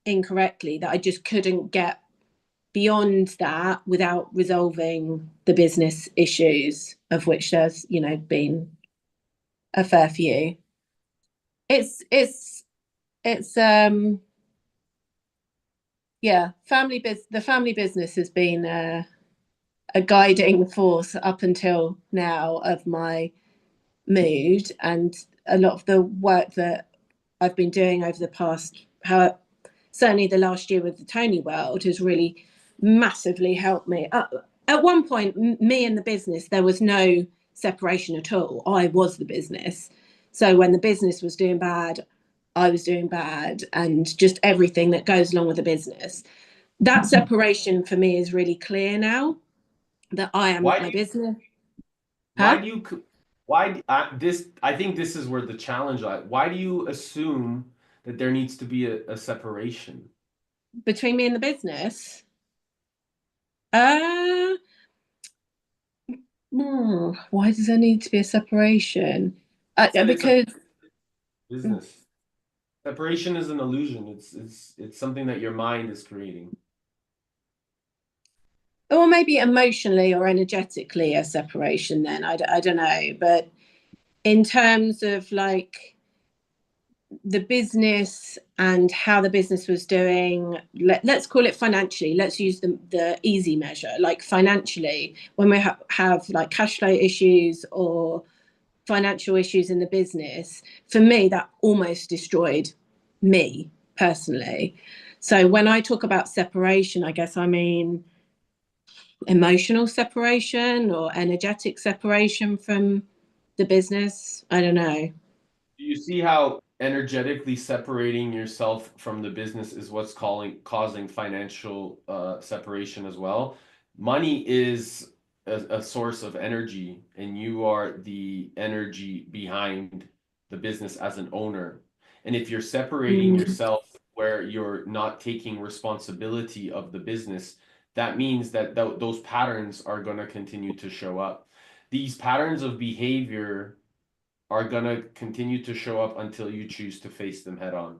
incorrectly that I just couldn't get beyond that without resolving the business issues, of which there's been a fair few. It's yeah, the family business has been a guiding force up until now of my mood, and a lot of the work that I've been doing over the past, certainly the last year with the Tony World, has really massively helped me. At one point, me and the business, there was no separation at all. I was the business. So when the business was doing bad, I was doing bad, and just everything that goes along with the business. That separation for me is really clear now, that I am Why not do my you, business. why Huh? do you, why, this, I think this is where the challenge lies. Why do you assume that there needs to be a separation? Between me and the business? Uh, why does there need to be a separation? Said it's a Because, business. Separation is an illusion. It's something that your mind is creating. or maybe emotionally or energetically a separation then, I don't know. But in terms of the business and how the business was doing, let's call it financially, let's use the easy measure, like financially, when we have like cash flow issues or financial issues in the business, for me that almost destroyed me personally. So when I talk about separation, I guess I mean emotional separation or energetic separation from the business. I don't know. Do you see how energetically separating yourself from the business is what's causing financial separation as well? Money is a source of energy, and you are the energy behind the business as an owner. And if you're separating yourself where you're not taking responsibility of the business, that means that those patterns are going to continue to show up. These patterns of behavior are going to continue to show up until you choose to face them head on.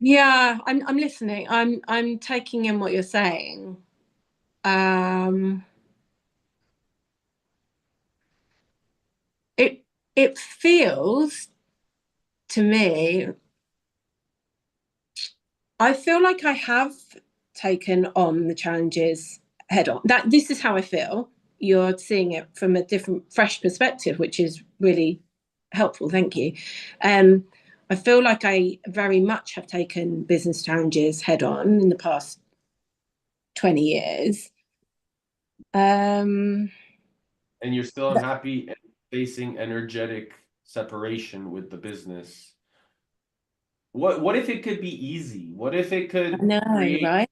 Yeah, I'm listening. I'm taking in what you're saying. It feels to me, I feel like I have taken on the challenges head on. That this is how I feel. You're seeing it from a different, fresh perspective, which is really helpful. Thank you. I feel like I very much have taken business challenges head on in the past 20 years. And you're still unhappy and facing energetic separation with the business. What if it could be easy? What if it could create, right?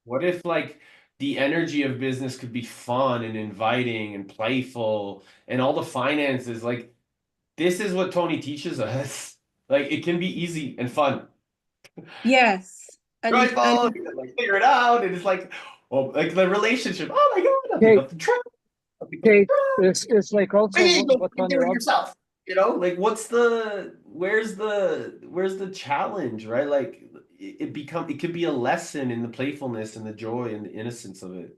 what if like the energy of business could be fun and inviting and playful and all the finances, like this is what Tony teaches us. Like it can be easy and fun. Yes. Right, Paul? You can, like figure it out. And it's like, oh, like the relationship. Oh my God, I'll pick up the truck. Okay, it's like also Hey, go what do Tony it Robbins. yourself. Like where's the challenge, right? Like it could be a lesson in the playfulness and the joy and the innocence of it.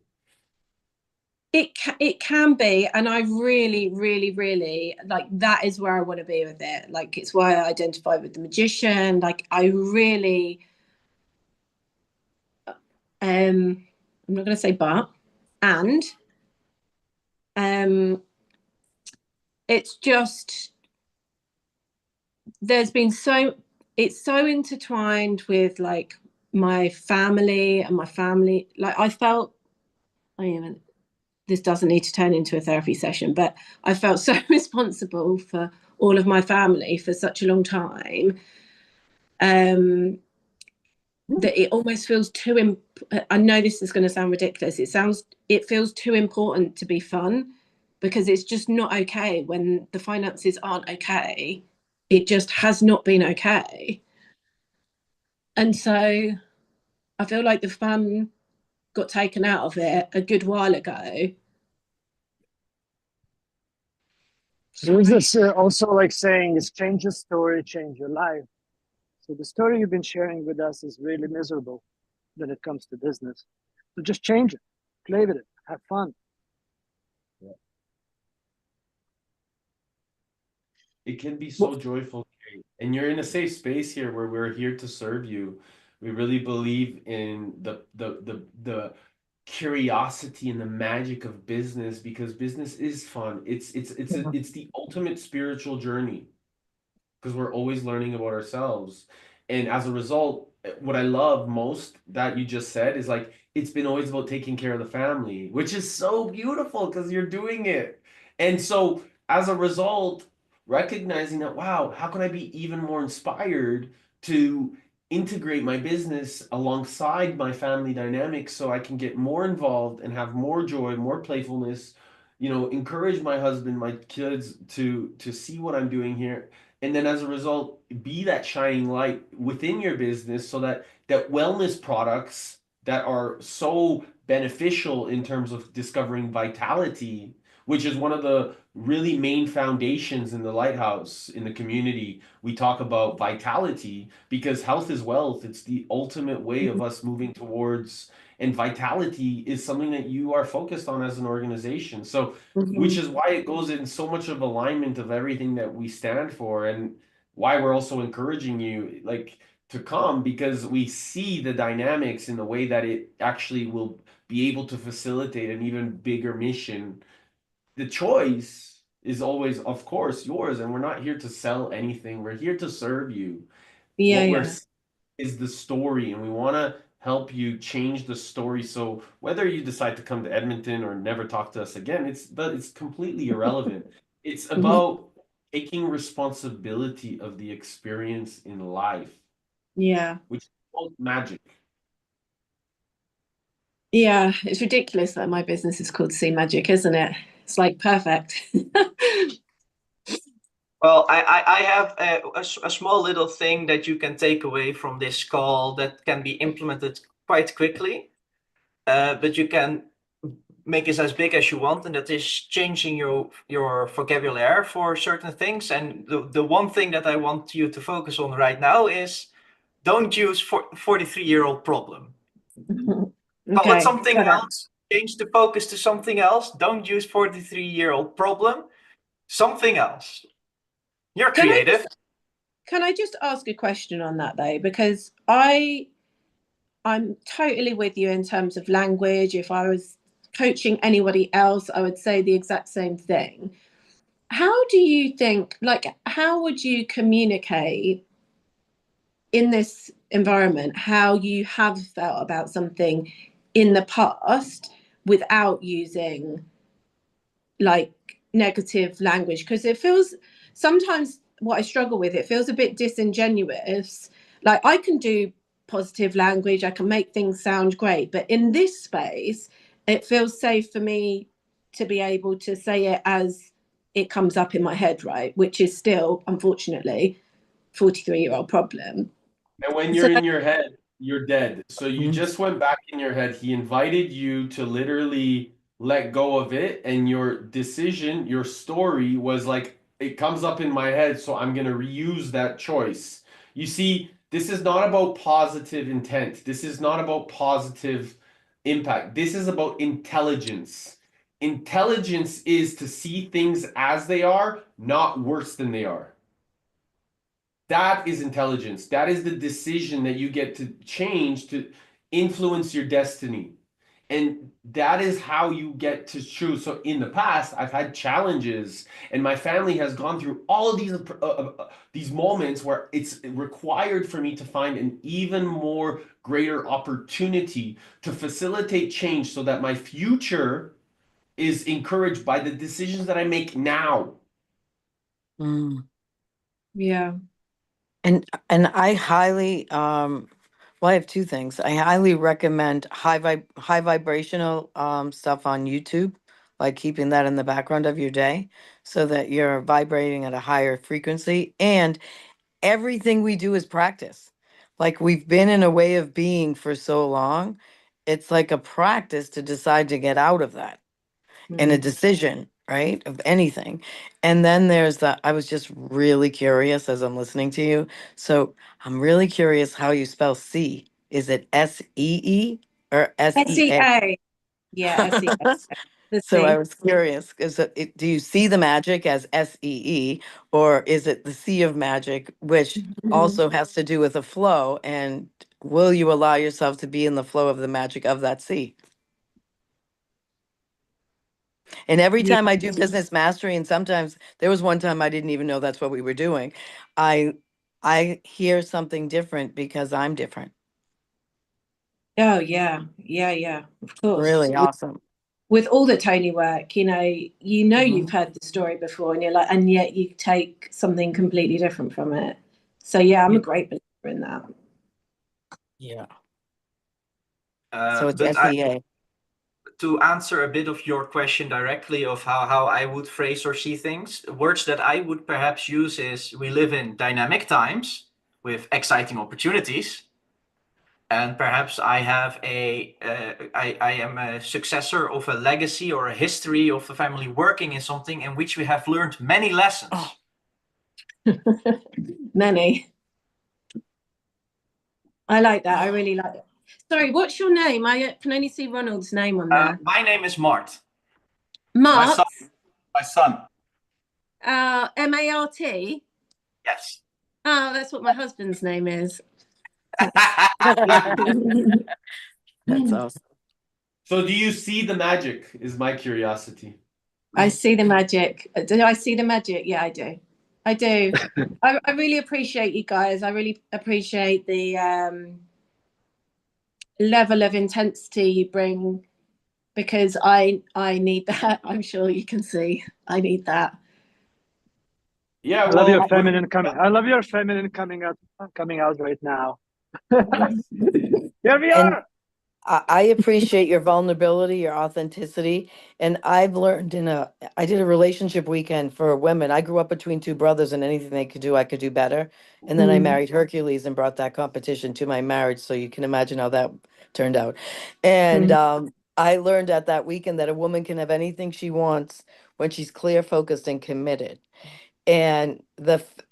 It can be, and I really, really, really like that is where I want to be with it. Like it's why I identify with the magician. Like I really, I'm not going to say but, and it's just there's been it's so intertwined with like my family and my family. Like I felt, I mean, this doesn't need to turn into a therapy session, but I felt so responsible for all of my family for such a long time that it almost feels too. I know this is going to sound ridiculous. It feels too important to be fun because it's just not okay when the finances aren't okay. It just has not been okay, and so I feel like the fun got taken out of it a good while ago. There's this also like saying is change your story, change your life. So the story you've been sharing with us is really miserable when it comes to business. So just change it, play with it, have fun. It can be so joyful, Kate. And you're in a safe space here where we're here to serve you. We really believe in the curiosity and the magic of business because business is fun. It's the ultimate spiritual journey because we're always learning about ourselves. And as a result, what I love most that you just said is like it's been always about taking care of the family, which is so beautiful because you're doing it. And so as a result, recognizing that, wow, how can I be even more inspired to integrate my business alongside my family dynamics so I can get more involved and have more joy, more playfulness, encourage my husband, my kids to see what I'm doing here, and then as a result be that shining light within your business so that wellness products that are so beneficial in terms of discovering vitality, which is one of the really main foundations in the Lighthouse in the community. We talk about vitality because health is wealth. It's the ultimate way of us moving towards, and vitality is something that you are focused on as an organization. So which is why it goes in so much of alignment of everything that we stand for, and why we're also encouraging you like to come, because we see the dynamics in the way that it actually will be able to facilitate an even bigger mission. The choice is always, of course, yours, and we're not here to sell anything. We're here to serve you. What we're is the story, and we want to help you change the story. So whether you decide to come to Edmonton or never talk to us again, it's completely irrelevant. It's about taking responsibility of the experience in life, which is called magic. Yeah, it's ridiculous that my business is called Sea Magic, isn't it? It's like perfect. Well, I have a small little thing that you can take away from this call that can be implemented quite quickly, but you can make it as big as you want, and that is changing your vocabulary for certain things. And the one thing that I want you to focus on right now is don't use 43-year-old problem. Call it something else. Change the focus to something else. Don't use 43-year-old problem. Something else. You're creative. Can I just ask a question on that though? Because I'm totally with you in terms of language. If I was coaching anybody else, I would say the exact same thing. How do you think, like, how would you communicate in this environment how you have felt about something in the past without using like negative language? Because it feels sometimes what I struggle with, it feels a bit disingenuous. Like I can do positive language, I can make things sound great, but in this space it feels safe for me to be able to say it as it comes up in my head, right? Which is still, unfortunately, 43-year-old problem. And when So you're in your head, you're dead. So you Mm. just went back in your head. He invited you to literally let go of it, and your decision, your story was like, it comes up in my head, so I'm going to reuse that choice. You see, this is not about positive intent. This is not about positive impact. This is about intelligence. Intelligence is to see things as they are, not worse than they are. That is intelligence. That is the decision that you get to change to influence your destiny. And that is how you get to choose. So in the past, I've had challenges, and my family has gone through all of these moments where it's required for me to find an even more greater opportunity to facilitate change so that my future is encouraged by the decisions that I make now. Mm. yeah. And I highly well, I have two things. I highly recommend high vibrational stuff on YouTube, like keeping that in the background of your day so that you're vibrating at a higher frequency. And everything we do is practice. Like we've been in a way of being for so long, it's like a practice to decide to get out of that in a decision, right? Of anything. And then there's the, I was just really curious as I'm listening to you. So I'm really curious how you spell C. Is it SEE or SEA? SEA. Yeah, SEA. So I was curious, do you see the magic as SEE, or is it the sea of magic, which also has to do with the flow? And will you allow yourself to be in the flow of the magic of that sea? And every Yeah. time I do business mastery, and sometimes there was one time I didn't even know that's what we were doing, I hear something different because I'm different. Oh yeah, yeah, of course. Really awesome. With all the Tony work, you've Mhm. heard the story before, and you're like, and yet you take something completely different from it. So yeah, I'm a great believer in that. Yeah. So it's But SEA. to answer a bit of your question directly of how I would phrase or see things, words that I would perhaps use is we live in dynamic times with exciting opportunities. And perhaps I have I am a successor of a legacy or a history of the family working in something in which we have learned many lessons. Oh. Many. I like that. I really like it. Sorry, what's your name? I can only see Ronald's name on there. My name is Mart. Mart. My son. Mart. Yes. Oh, that's what my husband's name is. That's awesome. So do you see the magic, is my curiosity. I see the magic. Do I see the magic? Yeah, I do. I do. I really appreciate you guys. I really appreciate the level of intensity you bring, because I need that. I'm sure you can see. I need that. Yeah, I love your well, feminine coming. I love your feminine coming out right now. yes. Here we And are. I appreciate your vulnerability, your authenticity, and I've learned I did a relationship weekend for women. I grew up between two brothers, and anything they could do, I could do better. And then I married Hercules and brought that competition to my marriage, so you can imagine how that turned out. And I learned at that weekend that a woman can have anything she wants when she's clear, focused, and committed. And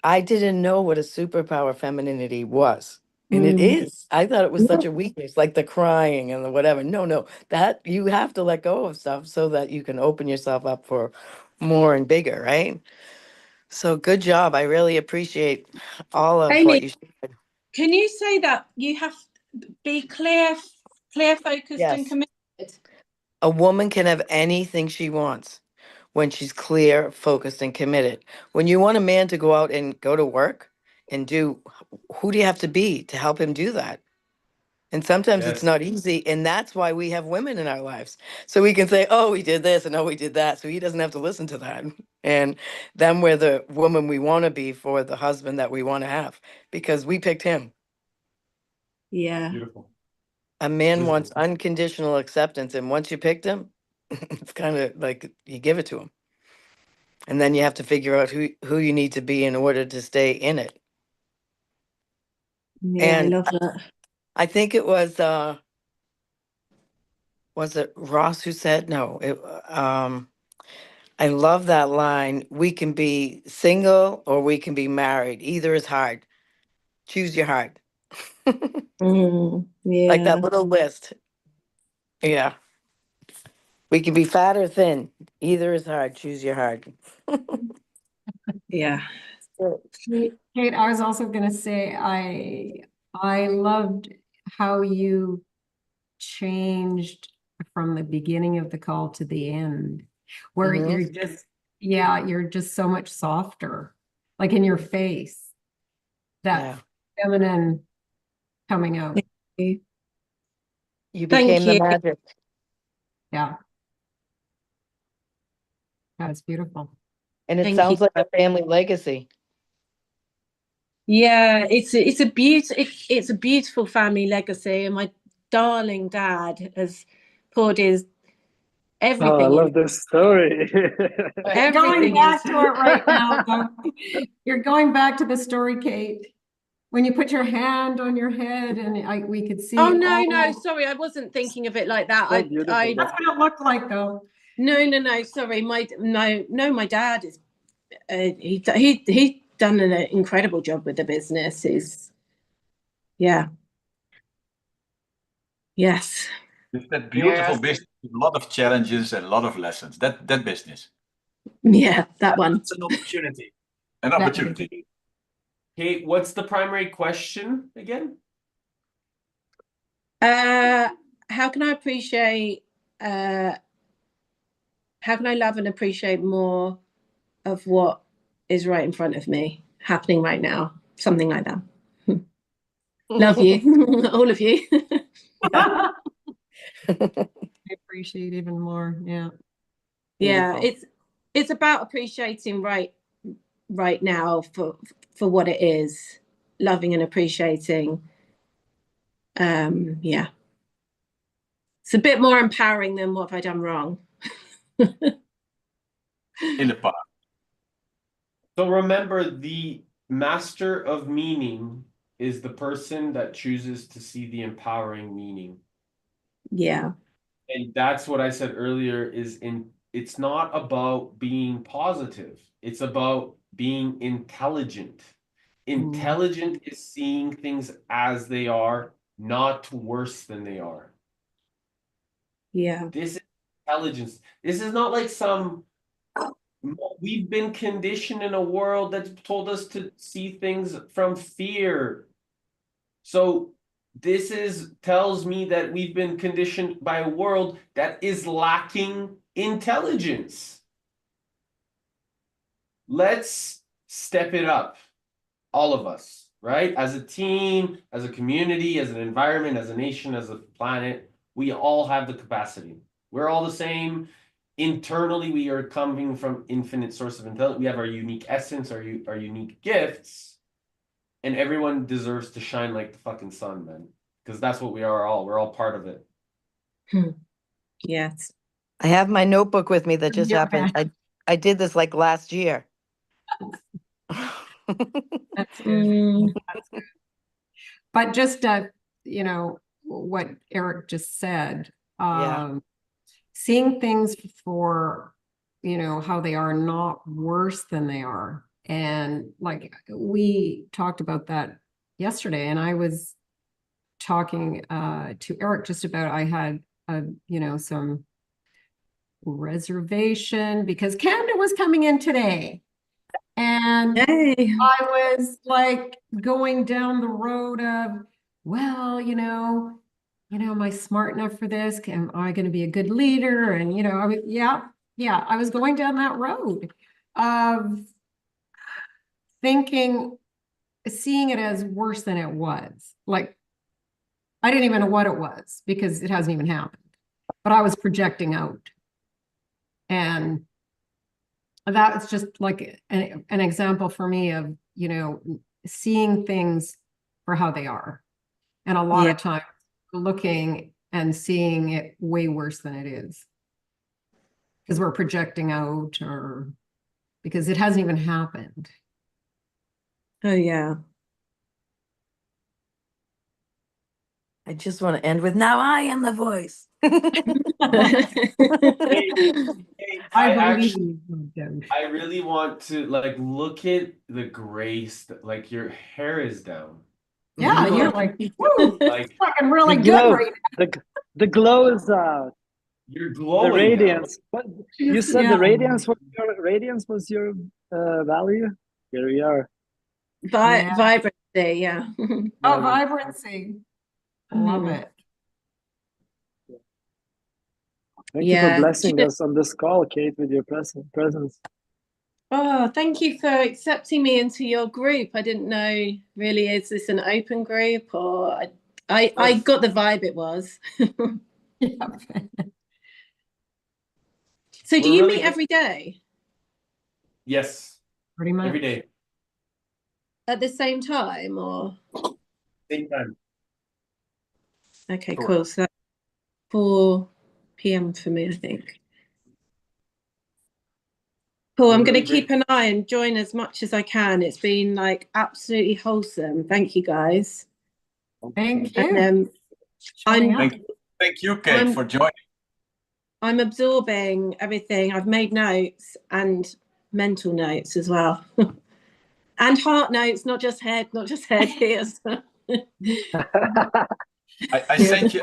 I didn't know what a superpower femininity was. And it is. I thought it was such a weakness, like the crying and the whatever. No, no, that you have to let go of stuff so that you can open yourself up for more and bigger, right? So good job. I really appreciate all of Amy, what you shared. can you say that you have to be clear, focused, and Yes. committed? A woman can have anything she wants when she's clear, focused, and committed. When you want a man to go out and go to work and who do you have to be to help him do that? And sometimes it's Yes. not easy. And that's why we have women in our lives. So we can say, oh, we did this and oh, we did that. So he doesn't have to listen to that. And then we're the woman we want to be for the husband that we want to have because we picked him. Yeah. Beautiful. A man Just wants unconditional acceptance. And once you picked him, it's kind of like you give it to him. And then you have to figure out who you need to be in order to stay in it. Yeah, I And love that. I think it was it Ross who said, no, I love that line. We can be single or we can be married. Either is hard. Choose your heart. Like Yeah. that little list. Yeah. We can be fat or thin. Either is hard. Choose your heart. Yeah. Kate, I was also going to say, I loved how you changed from the beginning of the call to the end, where Mhm. you're just, yeah, you're just so much softer, like in your face, that Yeah. feminine coming out. You Thank became the you. magic. Yeah. That's beautiful. And it Thank you. sounds like a family legacy. Yeah, it's a beautiful family legacy, and my darling dad has poured his Oh, I everything love this story. Going everything back is. to it right now, though. You're going back to the story, Kate. When you put your hand on your head and we could see. Oh no, sorry, I wasn't thinking of it like that. So beautiful. That's what it looked like, though. No, sorry, my dad is he done an incredible job with the business. Yeah, yes, It's that beautiful Yes. business with a lot of challenges and a lot of lessons. That business. yeah, that one. It's an opportunity. An opportunity. Kate, what's the primary question again? How can I appreciate? How can I love and appreciate more of what is right in front of me, happening right now? Something like that. Love you, all of you. I appreciate even more. Yeah. Yeah, Beautiful. it's about appreciating right now for what it is, loving and appreciating. Yeah, it's a bit more empowering than what have I done wrong. In the past. So remember, the master of meaning is the person that chooses to see the empowering meaning. Yeah. And that's what I said earlier it's not about being positive. It's about being intelligent. Intelligent is seeing things as they are, not worse than they are. Yeah. This is intelligence. This is not like we've been conditioned in a world that's told us to see things from fear. So tells me that we've been conditioned by a world that is lacking intelligence. Let's step it up, all of us, right? As a team, as a community, as an environment, as a nation, as a planet, we all have the capacity. We're all the same. Internally, we are coming from infinite source of intelligence. We have our unique essence, our unique gifts, and everyone deserves to shine like the fucking sun, man. Because that's what we are all. We're all part of it. Yes. I have my notebook with me that just Yeah. happened. I did this like last year. That's good. Mm. That's good. But just, you know, what Eric just said, Yeah. seeing things for, you know, how they are, not worse than they are. And like we talked about that yesterday, and I was talking to Eric just about I had you know, some reservation because Camden was coming in today. And Yay. I was like going down the road of, well, am I smart enough for this? Am I going to be a good leader? And, you know, I was going down that road of thinking, seeing it as worse than it was. Like, I didn't even know what it was because it hasn't even happened, but I was projecting out. And that's just like an example for me of, you know, seeing things for how they are. And a lot of times looking and seeing it way worse than it is. Because we're projecting out or because it hasn't even happened. Oh, yeah. I just want to end with now I am the voice. I really want to like look at the grace that like your hair is down. Yeah, You you're look- like, woo, like it's looking really The good glow, right the glow is out. you're The glowing radiance. What you said? Yeah. The radiance was your value. Here we are. Yeah. Vibrancy, yeah. Oh, vibrancy. Love Mhm. it. Thank you for Yeah. blessing us on this call, Kate, with your presence. Oh, thank you for accepting me into your group. I didn't know really, is this an open group or I got the vibe it was. Yeah. So do We're you really meet good- every day Yes, Pretty much. every day, at the same time or? same time. Okay, Sure. cool. So that's 4 p.m. for me, I think. Cool. We're I'm going really to keep great. an eye and join as much as I can. It's been like absolutely wholesome. Thank you guys. Thank you. And Showing up. Thank you, Kate, I'm- for joining. I'm absorbing everything. I've made notes and mental notes as well. And heart notes, not just head here. I sent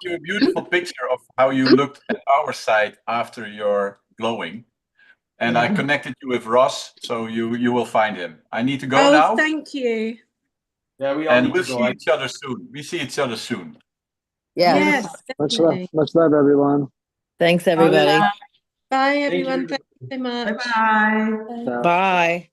you a beautiful picture of how you looked at our site after your glowing, and I Yeah. connected you with Ross, so you will find him. I need to go Oh, now, thank you. Yeah, we all and need we'll to go. see each other soon. We see each other soon. Yeah. Yes, Much love, definitely. everyone. Thanks, everybody. Bye, Thank everyone. you. Thank you so much. Bye-bye. Bye. Ciao. Bye.